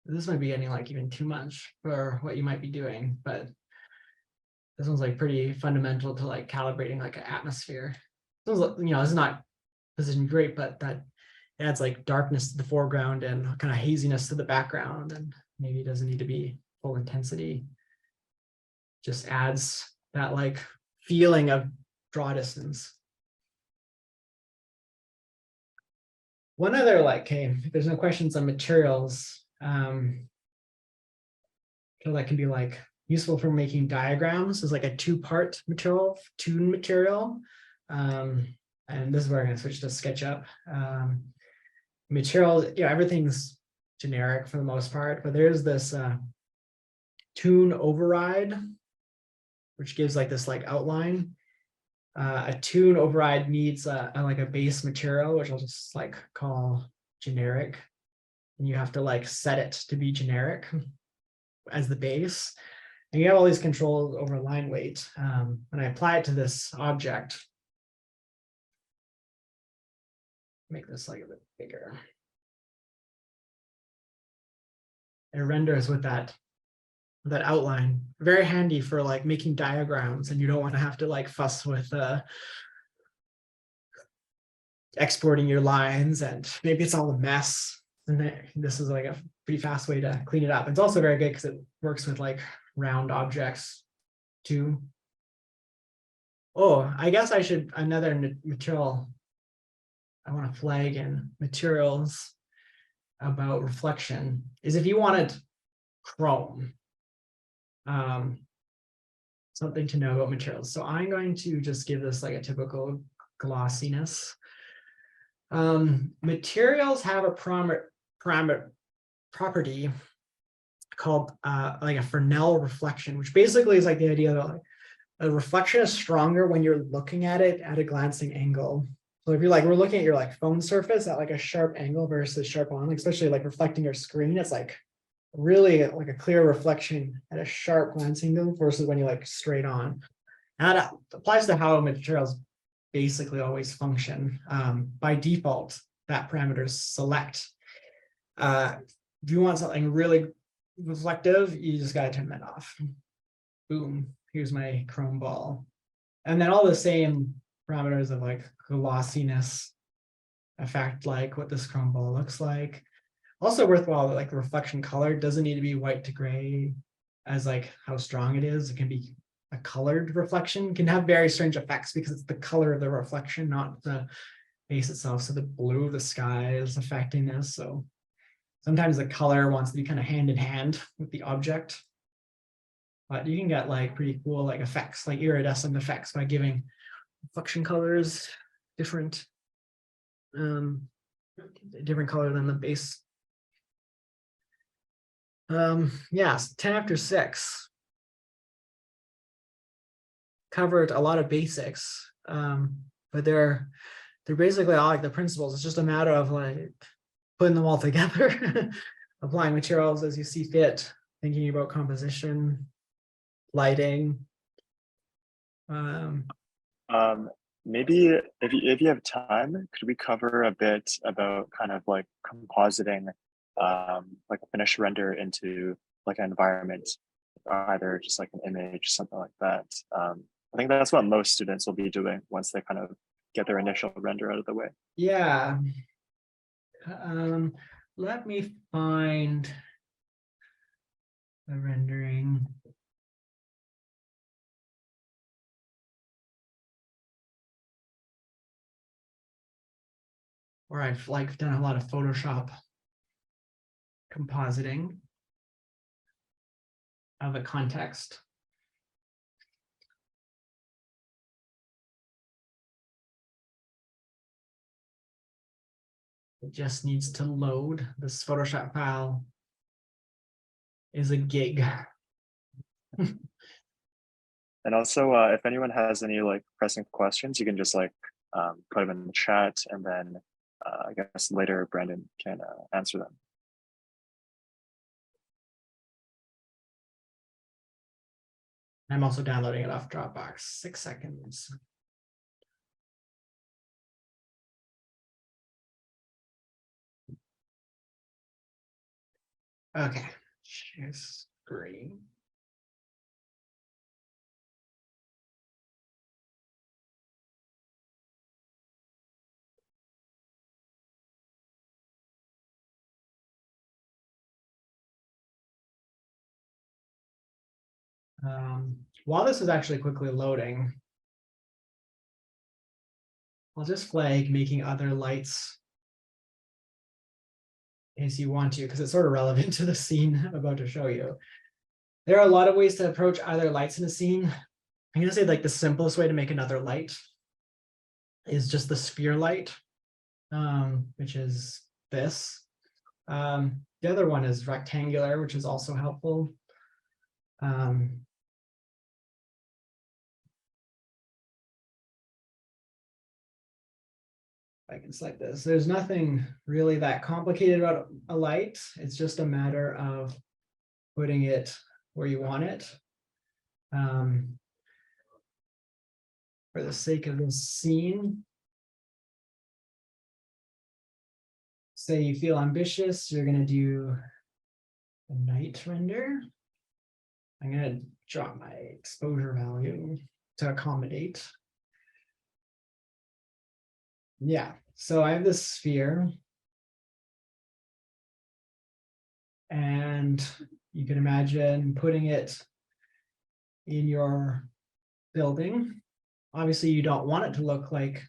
[SPEAKER 2] This might be getting like even too much for what you might be doing, but this one's like pretty fundamental to like calibrating like an atmosphere. This is not positioned great, but that adds like darkness to the foreground and kind of haziness to the background, and maybe it doesn't need to be full intensity. Just adds that like feeling of draw distance. One other if there's no questions on materials, that can be like useful for making diagrams is like a 2-part material, tune material. And this is where I'm going to switch to SketchUp. Material, everything's generic for the most part, but there's this tune override, which gives like this like outline. A tune override needs like a base material, which I'll just like call generic. And you have to like set it to be generic as the base. And you have all these controls over line weight. When I apply it to this object, make this like a bit bigger. It renders with that outline. Very handy for like making diagrams, and you don't want to have to like fuss with exporting your lines, and maybe it's all a mess. And this is like a pretty fast way to clean it up. It's also very good because it works with like round objects too. Oh, I guess I should, another material I want to flag in materials about reflection is if you wanted chrome, something to know about materials. So I'm going to just give this like a typical glossiness. Materials have a property called like a Fresnel reflection, which basically is like the idea that like, a reflection is stronger when you're looking at it at a glancing angle. So if you're like, we're looking at your like phone surface at like a sharp angle versus sharp on, especially like reflecting your screen, it's like really like a clear reflection at a sharp glancing angle versus when you like straight on. And that applies to how materials basically always function. By default, that parameter is select. If you want something really reflective, you just got to turn that off. Boom, here's my chrome ball. And then all the same parameters of like glossiness affect like what this chrome ball looks like. Also worthwhile that like the reflection color doesn't need to be white to gray as like how strong it is. It can be a colored reflection. It can have very strange effects because it's the color of the reflection, not the base itself. So the blue of the sky is affecting this. So sometimes the color wants to be kind of hand in hand with the object. But you can get like pretty cool like effects, like iridescent effects by giving reflection colors different color than the base. Yes, 10 after 6. Covered a lot of basics, but they're basically all like the principles. It's just a matter of like putting them all together, applying materials as you see fit, thinking about composition, lighting.
[SPEAKER 1] Maybe if you have time, could we cover a bit about kind of like compositing like a finished render into like an environment, either just like an image, something like that. I think that's what most students will be doing once they kind of get their initial render out of the way.
[SPEAKER 2] Yeah. Let me find the rendering. Or I've like done a lot of Photoshop compositing of a context. It just needs to load. This Photoshop file is a gig.
[SPEAKER 1] And also, if anyone has any like pressing questions, you can just like put them in the chat, and then I guess later Brandon can answer them.
[SPEAKER 2] I'm also downloading it off Dropbox. 6 seconds. Okay, share screen. While this is actually quickly loading, I'll just flag making other lights as you want to, because it's sort of relevant to the scene I'm about to show you. There are a lot of ways to approach other lights in a scene. I'm gonna say like the simplest way to make another light is just the sphere light, which is this. The other one is rectangular, which is also helpful. I can select this. There's nothing really that complicated about a light. It's just a matter of putting it where you want it. For the sake of this scene, say you feel ambitious, you're going to do a night render. I'm going to drop my exposure value to accommodate. Yeah, so I have this sphere. And you can imagine putting it in your building. Obviously, you don't want it to look like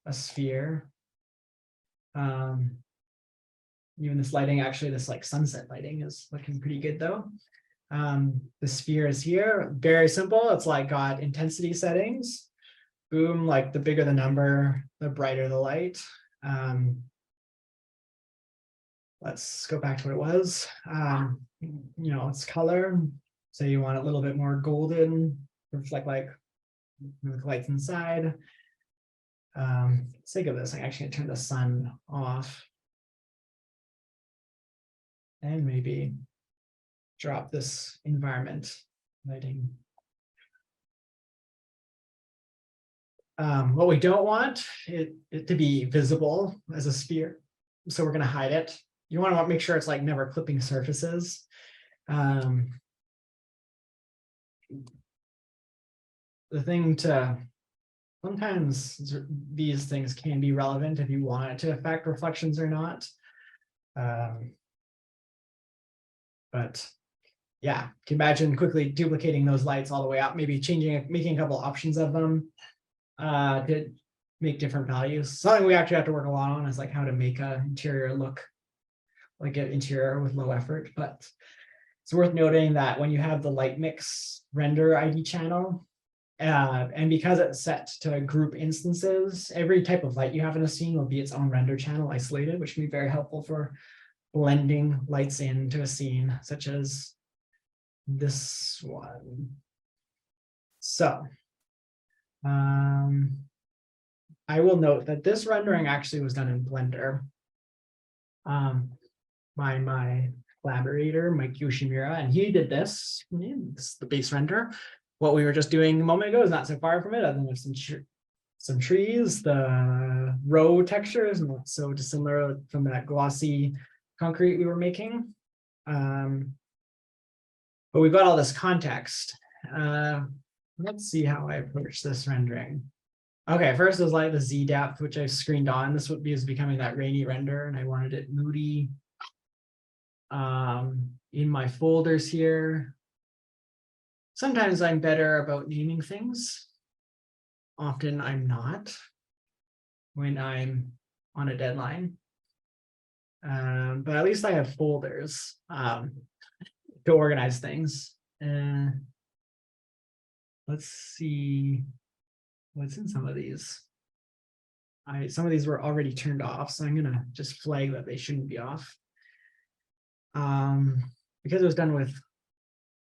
[SPEAKER 2] a sphere. Even this lighting, actually, this like sunset lighting is looking pretty good though. The sphere is here, very simple. It's like got intensity settings. Boom, like the bigger the number, the brighter the light. Let's go back to what it was. You know, it's color. So you want it a little bit more golden, reflect like with lights inside. Sake of this, I'm actually gonna turn the sun off. And maybe drop this environment lighting. What we don't want it to be visible as a sphere. So we're gonna hide it. You want to make sure it's like never clipping surfaces. The thing to, sometimes these things can be relevant if you want it to affect reflections or not. But yeah, you can imagine quickly duplicating those lights all the way up, maybe making a couple options of them to make different values. Something we actually have to work a lot on is like how to make an interior look like an interior with low effort. But it's worth noting that when you have the light mix render ID channel, and because it's set to group instances, every type of light you have in a scene will be its own render channel isolated, which can be very helpful for blending lights into a scene, such as this one. So I will note that this rendering actually was done in Blender by my collaborator, Mike Yoshimura, and he did this. This is the base render. What we were just doing a moment ago is not so far from it, other than some trees. The row texture is not so dissimilar from that glossy concrete we were making. But we've got all this context. Let's see how I approach this rendering. Okay, first is like the Z depth, which I've screened on. This would be is becoming that rainy render, and I wanted it moody. In my folders here, sometimes I'm better about naming things. Often I'm not when I'm on a deadline. But at least I have folders to organize things. Let's see what's in some of these. Some of these were already turned off, so I'm gonna just flag that they shouldn't be off. Because it was done with,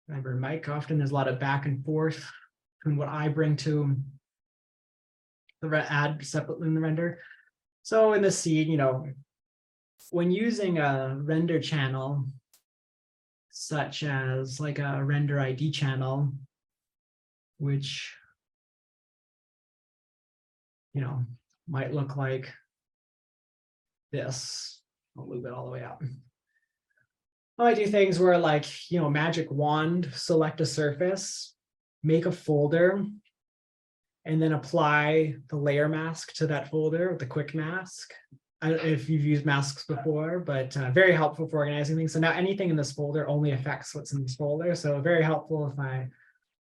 [SPEAKER 2] remember, Mike, often there's a lot of back and forth between what I bring to the add separately in the render. So in the seed, you know, when using a render channel, such as like a render ID channel, which, you know, might look like this. I'll move it all the way up. I might do things where, like, you know, magic wand, select a surface, make a folder, and then apply the layer mask to that folder with the quick mask. I don't know if you've used masks before, but very helpful for organizing things. So now anything in this folder only affects what's in this folder. So very helpful if I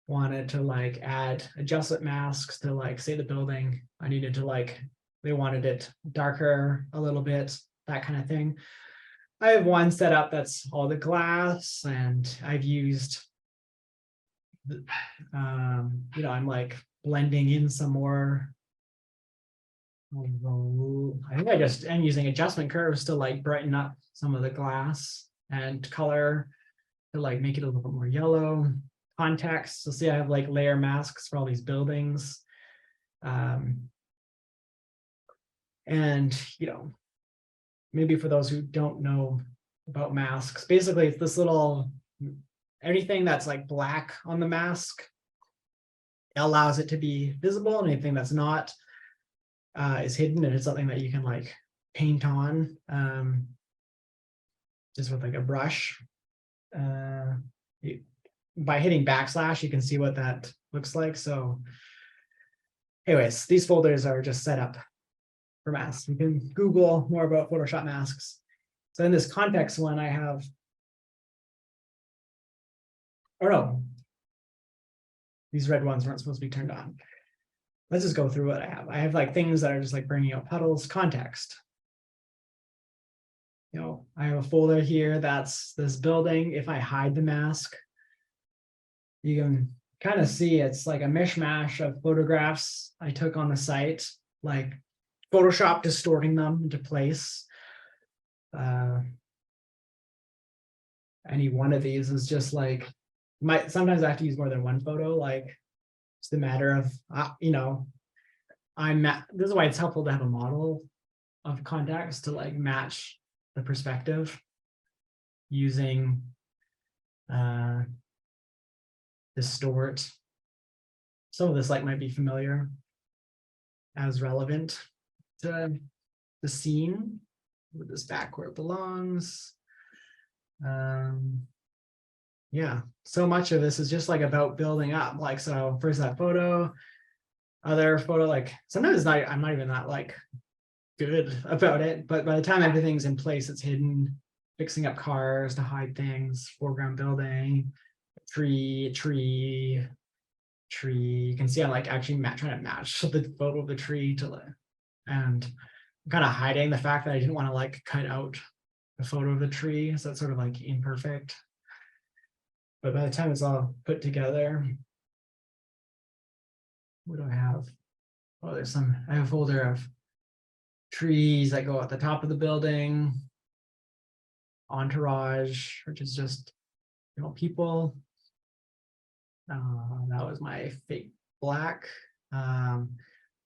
[SPEAKER 2] wanted to like add adjustment masks to, like, say the building. I needed to, like, they wanted it darker a little bit, that kind of thing. I have one set up that's all the glass, and I've used, you know, I'm like blending in some more. I think I'm using adjustment curves to like brighten up some of the glass and color to like make it a little bit more yellow. Context, so see I have like layer masks for all these buildings. And, you know, maybe for those who don't know about masks, basically it's this little, anything that's like black on the mask allows it to be visible, and anything that's not is hidden, and it's something that you can like paint on just with like a brush. By hitting backslash, you can see what that looks like. So anyways, these folders are just set up for masks. You can Google more about Photoshop masks. So in this context one, I have, or no, these red ones weren't supposed to be turned on. Let's just go through what I have. I have like things that are just like bringing out puddles, context. You know, I have a folder here that's this building. If I hide the mask, you can kind of see it's like a mishmash of photographs I took on the site, like Photoshop distorting them into place. Any one of these is just like, sometimes I have to use more than one photo. Like, it's the matter of, you know, this is why it's helpful to have a model of context to like match the perspective using distort. Some of this like might be familiar as relevant to the scene. With this back where it belongs. Yeah, so much of this is just like about building up. Like, so first that photo, other photo, like sometimes I'm not even that like good about it, but by the time everything's in place, it's hidden, fixing up cars to hide things, foreground building, tree. You can see I'm like actually trying to match the photo of the tree to, and I'm kind of hiding the fact that I didn't want to like cut out the photo of the tree, so it's sort of like imperfect. But by the time it's all put together, what do I have? Oh, I have a folder of trees that go at the top of the building. entourage, which is just, people. That was my fake black. I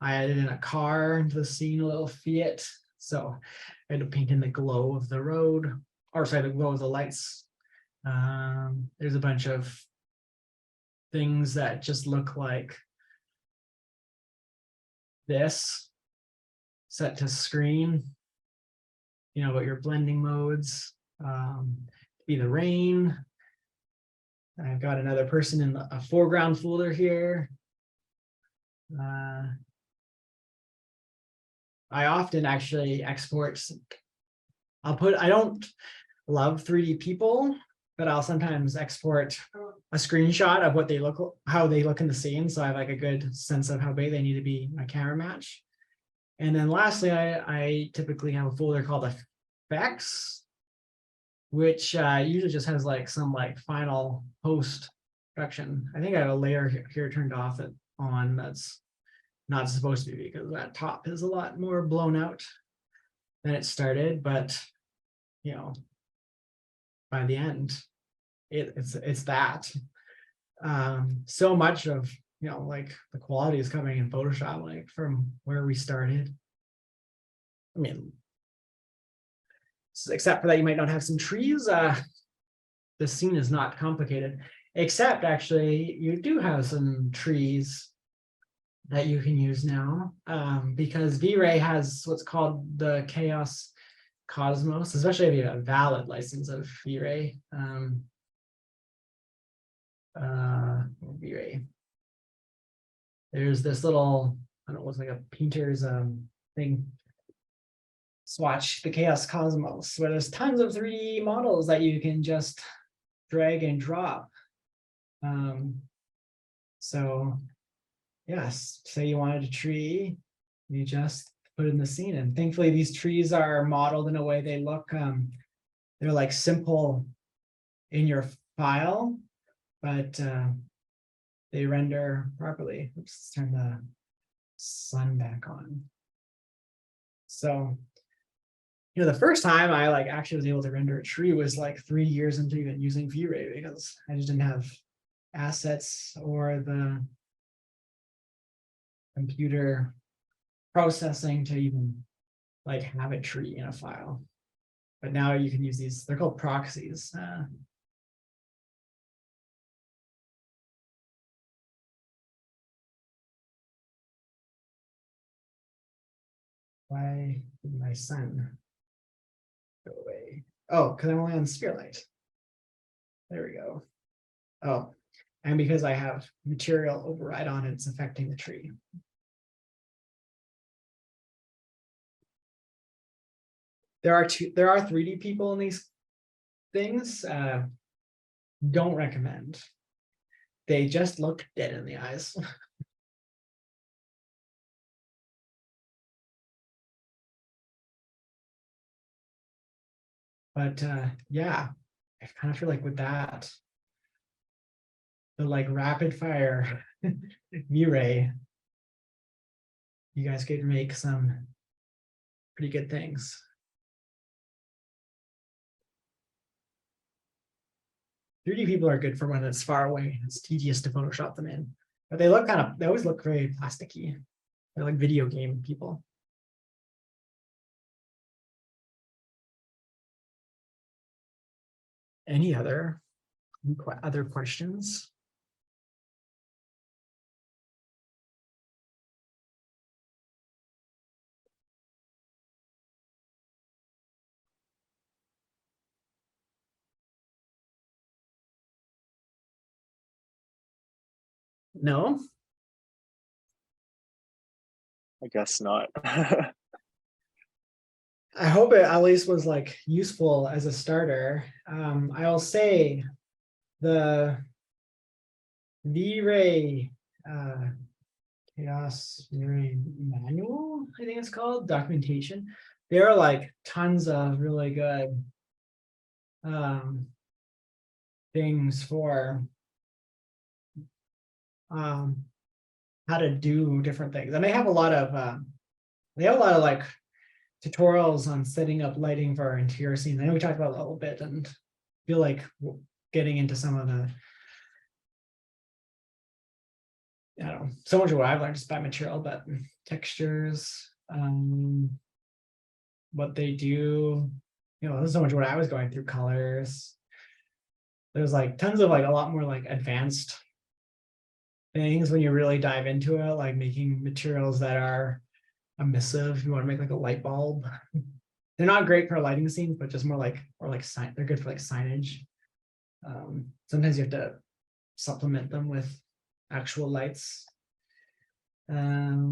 [SPEAKER 2] added in a car into the scene, a little Fiat. So I had to paint in the glow of the road, or sorry, the glow of the lights. There's a bunch of things that just look like this set to screen, about your blending modes, be the rain. I've got another person in a foreground folder here. I often actually export. I don't love 3D people, but I'll sometimes export a screenshot of how they look in the scene. So I have like a good sense of how big they need to be my camera match. And then lastly, I typically have a folder called effects, which usually just has like some like final post production. I think I have a layer here turned off on that's not supposed to be, because that top is a lot more blown out than it started. But by the end, it's that. So much of like the quality is coming in Photoshop, like from where we started. I mean, except for that, you might not have some trees. The scene is not complicated, except actually you do have some trees that you can use now, because VRay has what's called the Chaos Cosmos, especially if you have a valid license of VRay. VRay. There's this little, I don't know, what's like a painter's thing. Swatch, the Chaos Cosmos, where there's tons of 3D models that you can just drag and drop. So yes, say you wanted a tree, you just put in the scene. And thankfully these trees are modeled in a way they look, they're like simple in your file, but they render properly. Oops, let's turn the sun back on. So, the first time I actually was able to render a tree was like 3 years into even using VRay, because I just didn't have assets or the computer processing to even have a tree in a file. But now you can use these, they're called proxies. Why did my sun go away? Oh, because I'm only on Spearlight. There we go. Oh, and because I have material override on it, it's affecting the tree. There are 3D people in these things. Don't recommend. They just look dead in the eyes. But yeah, I kind of feel like with that, the rapid fire VRay, you guys could make some pretty good things. "3D people are good for when it's far away. It's tedious to Photoshop them in, but they always look very plasticky. They're like video game people." Any other questions? No?
[SPEAKER 1] I guess not.
[SPEAKER 2] I hope it at least was useful as a starter. I'll say the VRay Chaos VRay manual, I think it's called, documentation. There are tons of really good things for how to do different things. And they have a lot of tutorials on setting up lighting for our interior scenes. I know we talked about it a little bit, and feel like getting into some of the, I don't know, so much of what I've learned is by material, but textures, what they do, there's so much what I was going through, colors. There's like tons of like a lot more like advanced things when you really dive into it, like making materials that are emissive. You want to make like a light bulb. They're not great for lighting scenes, but just more like, or like sign, they're good for like signage. Sometimes you have to supplement them with actual lights. We're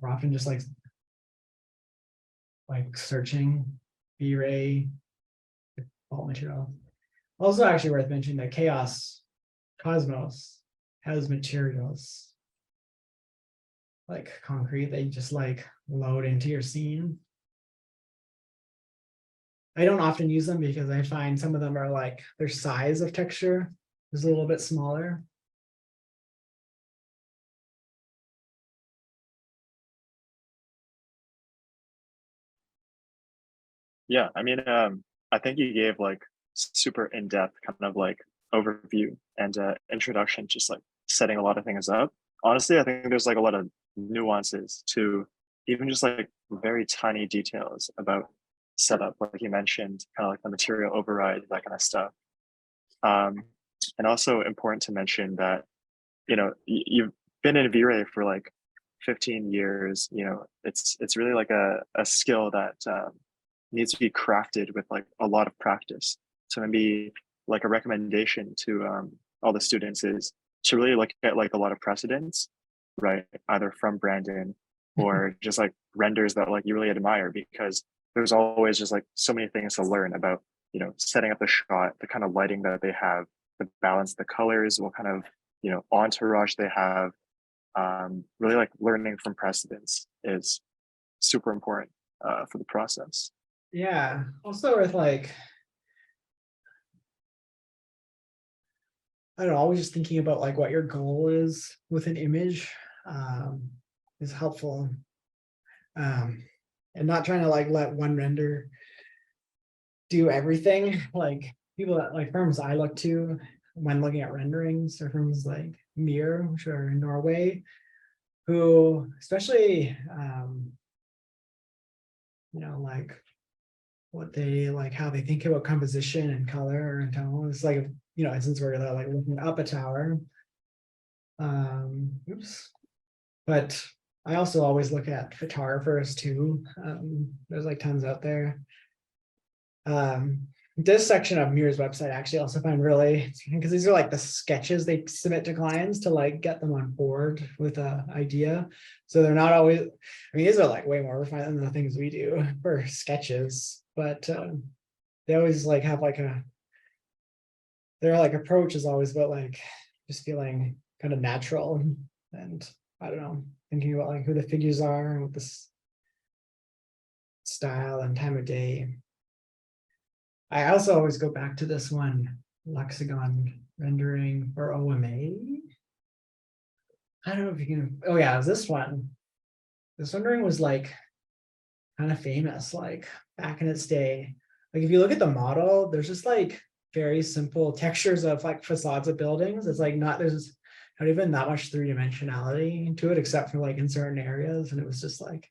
[SPEAKER 2] often just like searching VRay bulb material. Also, actually worth mentioning that Chaos Cosmos has materials like concrete that you just like load into your scene. I don't often use them because I find some of them are like their size of texture is a little bit smaller.
[SPEAKER 1] Yeah, I mean, I think you gave like super in-depth kind of like overview and introduction, just like setting a lot of things up. Honestly, I think there's like a lot of nuances to even just like very tiny details about setup, like you mentioned, kind of like the material override, that kind of stuff. And also important to mention that, you've been in V-Ray for like 15 years, it's really like a skill that needs to be crafted with like a lot of practice. So maybe like a recommendation to all the students is to really look at like a lot of precedents, right? Either from Brandon or just like renders that like you really admire, because there's always just like so many things to learn about, setting up the shot, the kind of lighting that they have, the balance, the colors, what kind of, entourage they have. Really like learning from precedents is super important for the process.
[SPEAKER 2] Yeah. Also with like, I don't know, always just thinking about like what your goal is with an image is helpful. And not trying to like let one render do everything. Like people that like firms I look to when looking at renderings are firms like Mir, which are in Norway, who especially like what they like, how they think about composition and color and tone. It's like, since we're like looking up a tower. Oops. But I also always look at photographers too. There's like tons out there. This section of Mir's website I actually also find really, because these are like the sketches they submit to clients to like get them on board with an idea. So they're not always, I mean, these are like way more refined than the things we do for sketches, but they always like have like their like approach is always about like just feeling kind of natural and I don't know, thinking about like who the figures are and what this style and time of day. I also always go back to this one, Lexicon rendering for OMA. I don't know if you can, oh yeah, it was this one. This rendering was like kind of famous, like back in its day. Like if you look at the model, there's just like very simple textures of like facades of buildings. It's like there's not even that much three-dimensionality to it, except for like in certain areas. And it was just like,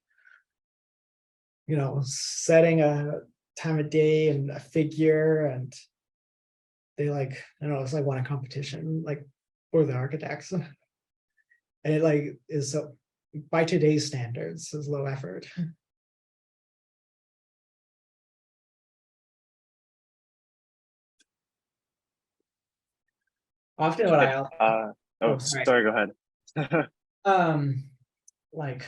[SPEAKER 2] setting a time of day and a figure, and they like, I don't know, it's like won a competition like for the architects. And it like is so by today's standards is low effort. Often what I
[SPEAKER 1] Oh,
[SPEAKER 2] sorry.
[SPEAKER 1] sorry, go ahead.
[SPEAKER 2] Like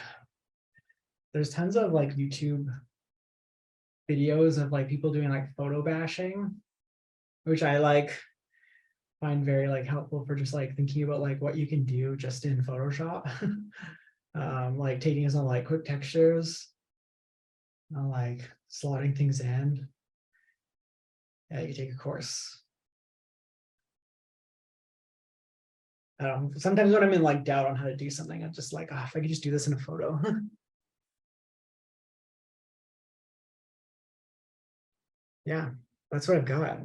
[SPEAKER 2] there's tons of like YouTube videos of like people doing like photo bashing, which I like find very like helpful for just like thinking about like what you can do just in Photoshop. Like taking some like quick textures, like slotting things in. Yeah, you take a course. I don't know. Sometimes when I'm in like doubt on how to do something, I'm just like, oh, if I could just do this in a photo. Yeah, that's what I've got.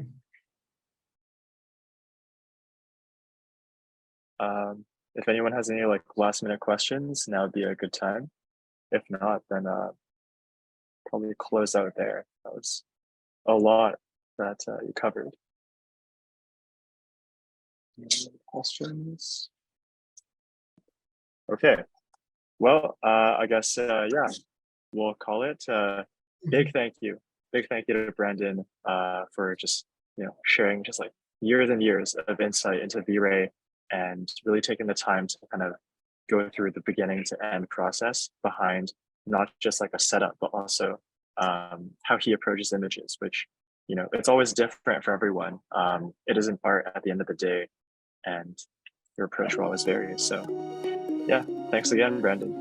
[SPEAKER 1] If anyone has any like last minute questions, now would be a good time. If not, then probably close out there. That was a lot that you covered. Any questions? Okay. Well, I guess yeah, we'll call it. Big thank you, big thank you to Brandon for just sharing just like years and years of insight into VRay and really taking the time to kind of go through the beginning to end process behind not just like a setup, but also how he approaches images, which it's always different for everyone. It isn't art at the end of the day, and your approach will always vary. So yeah, thanks again, Brandon.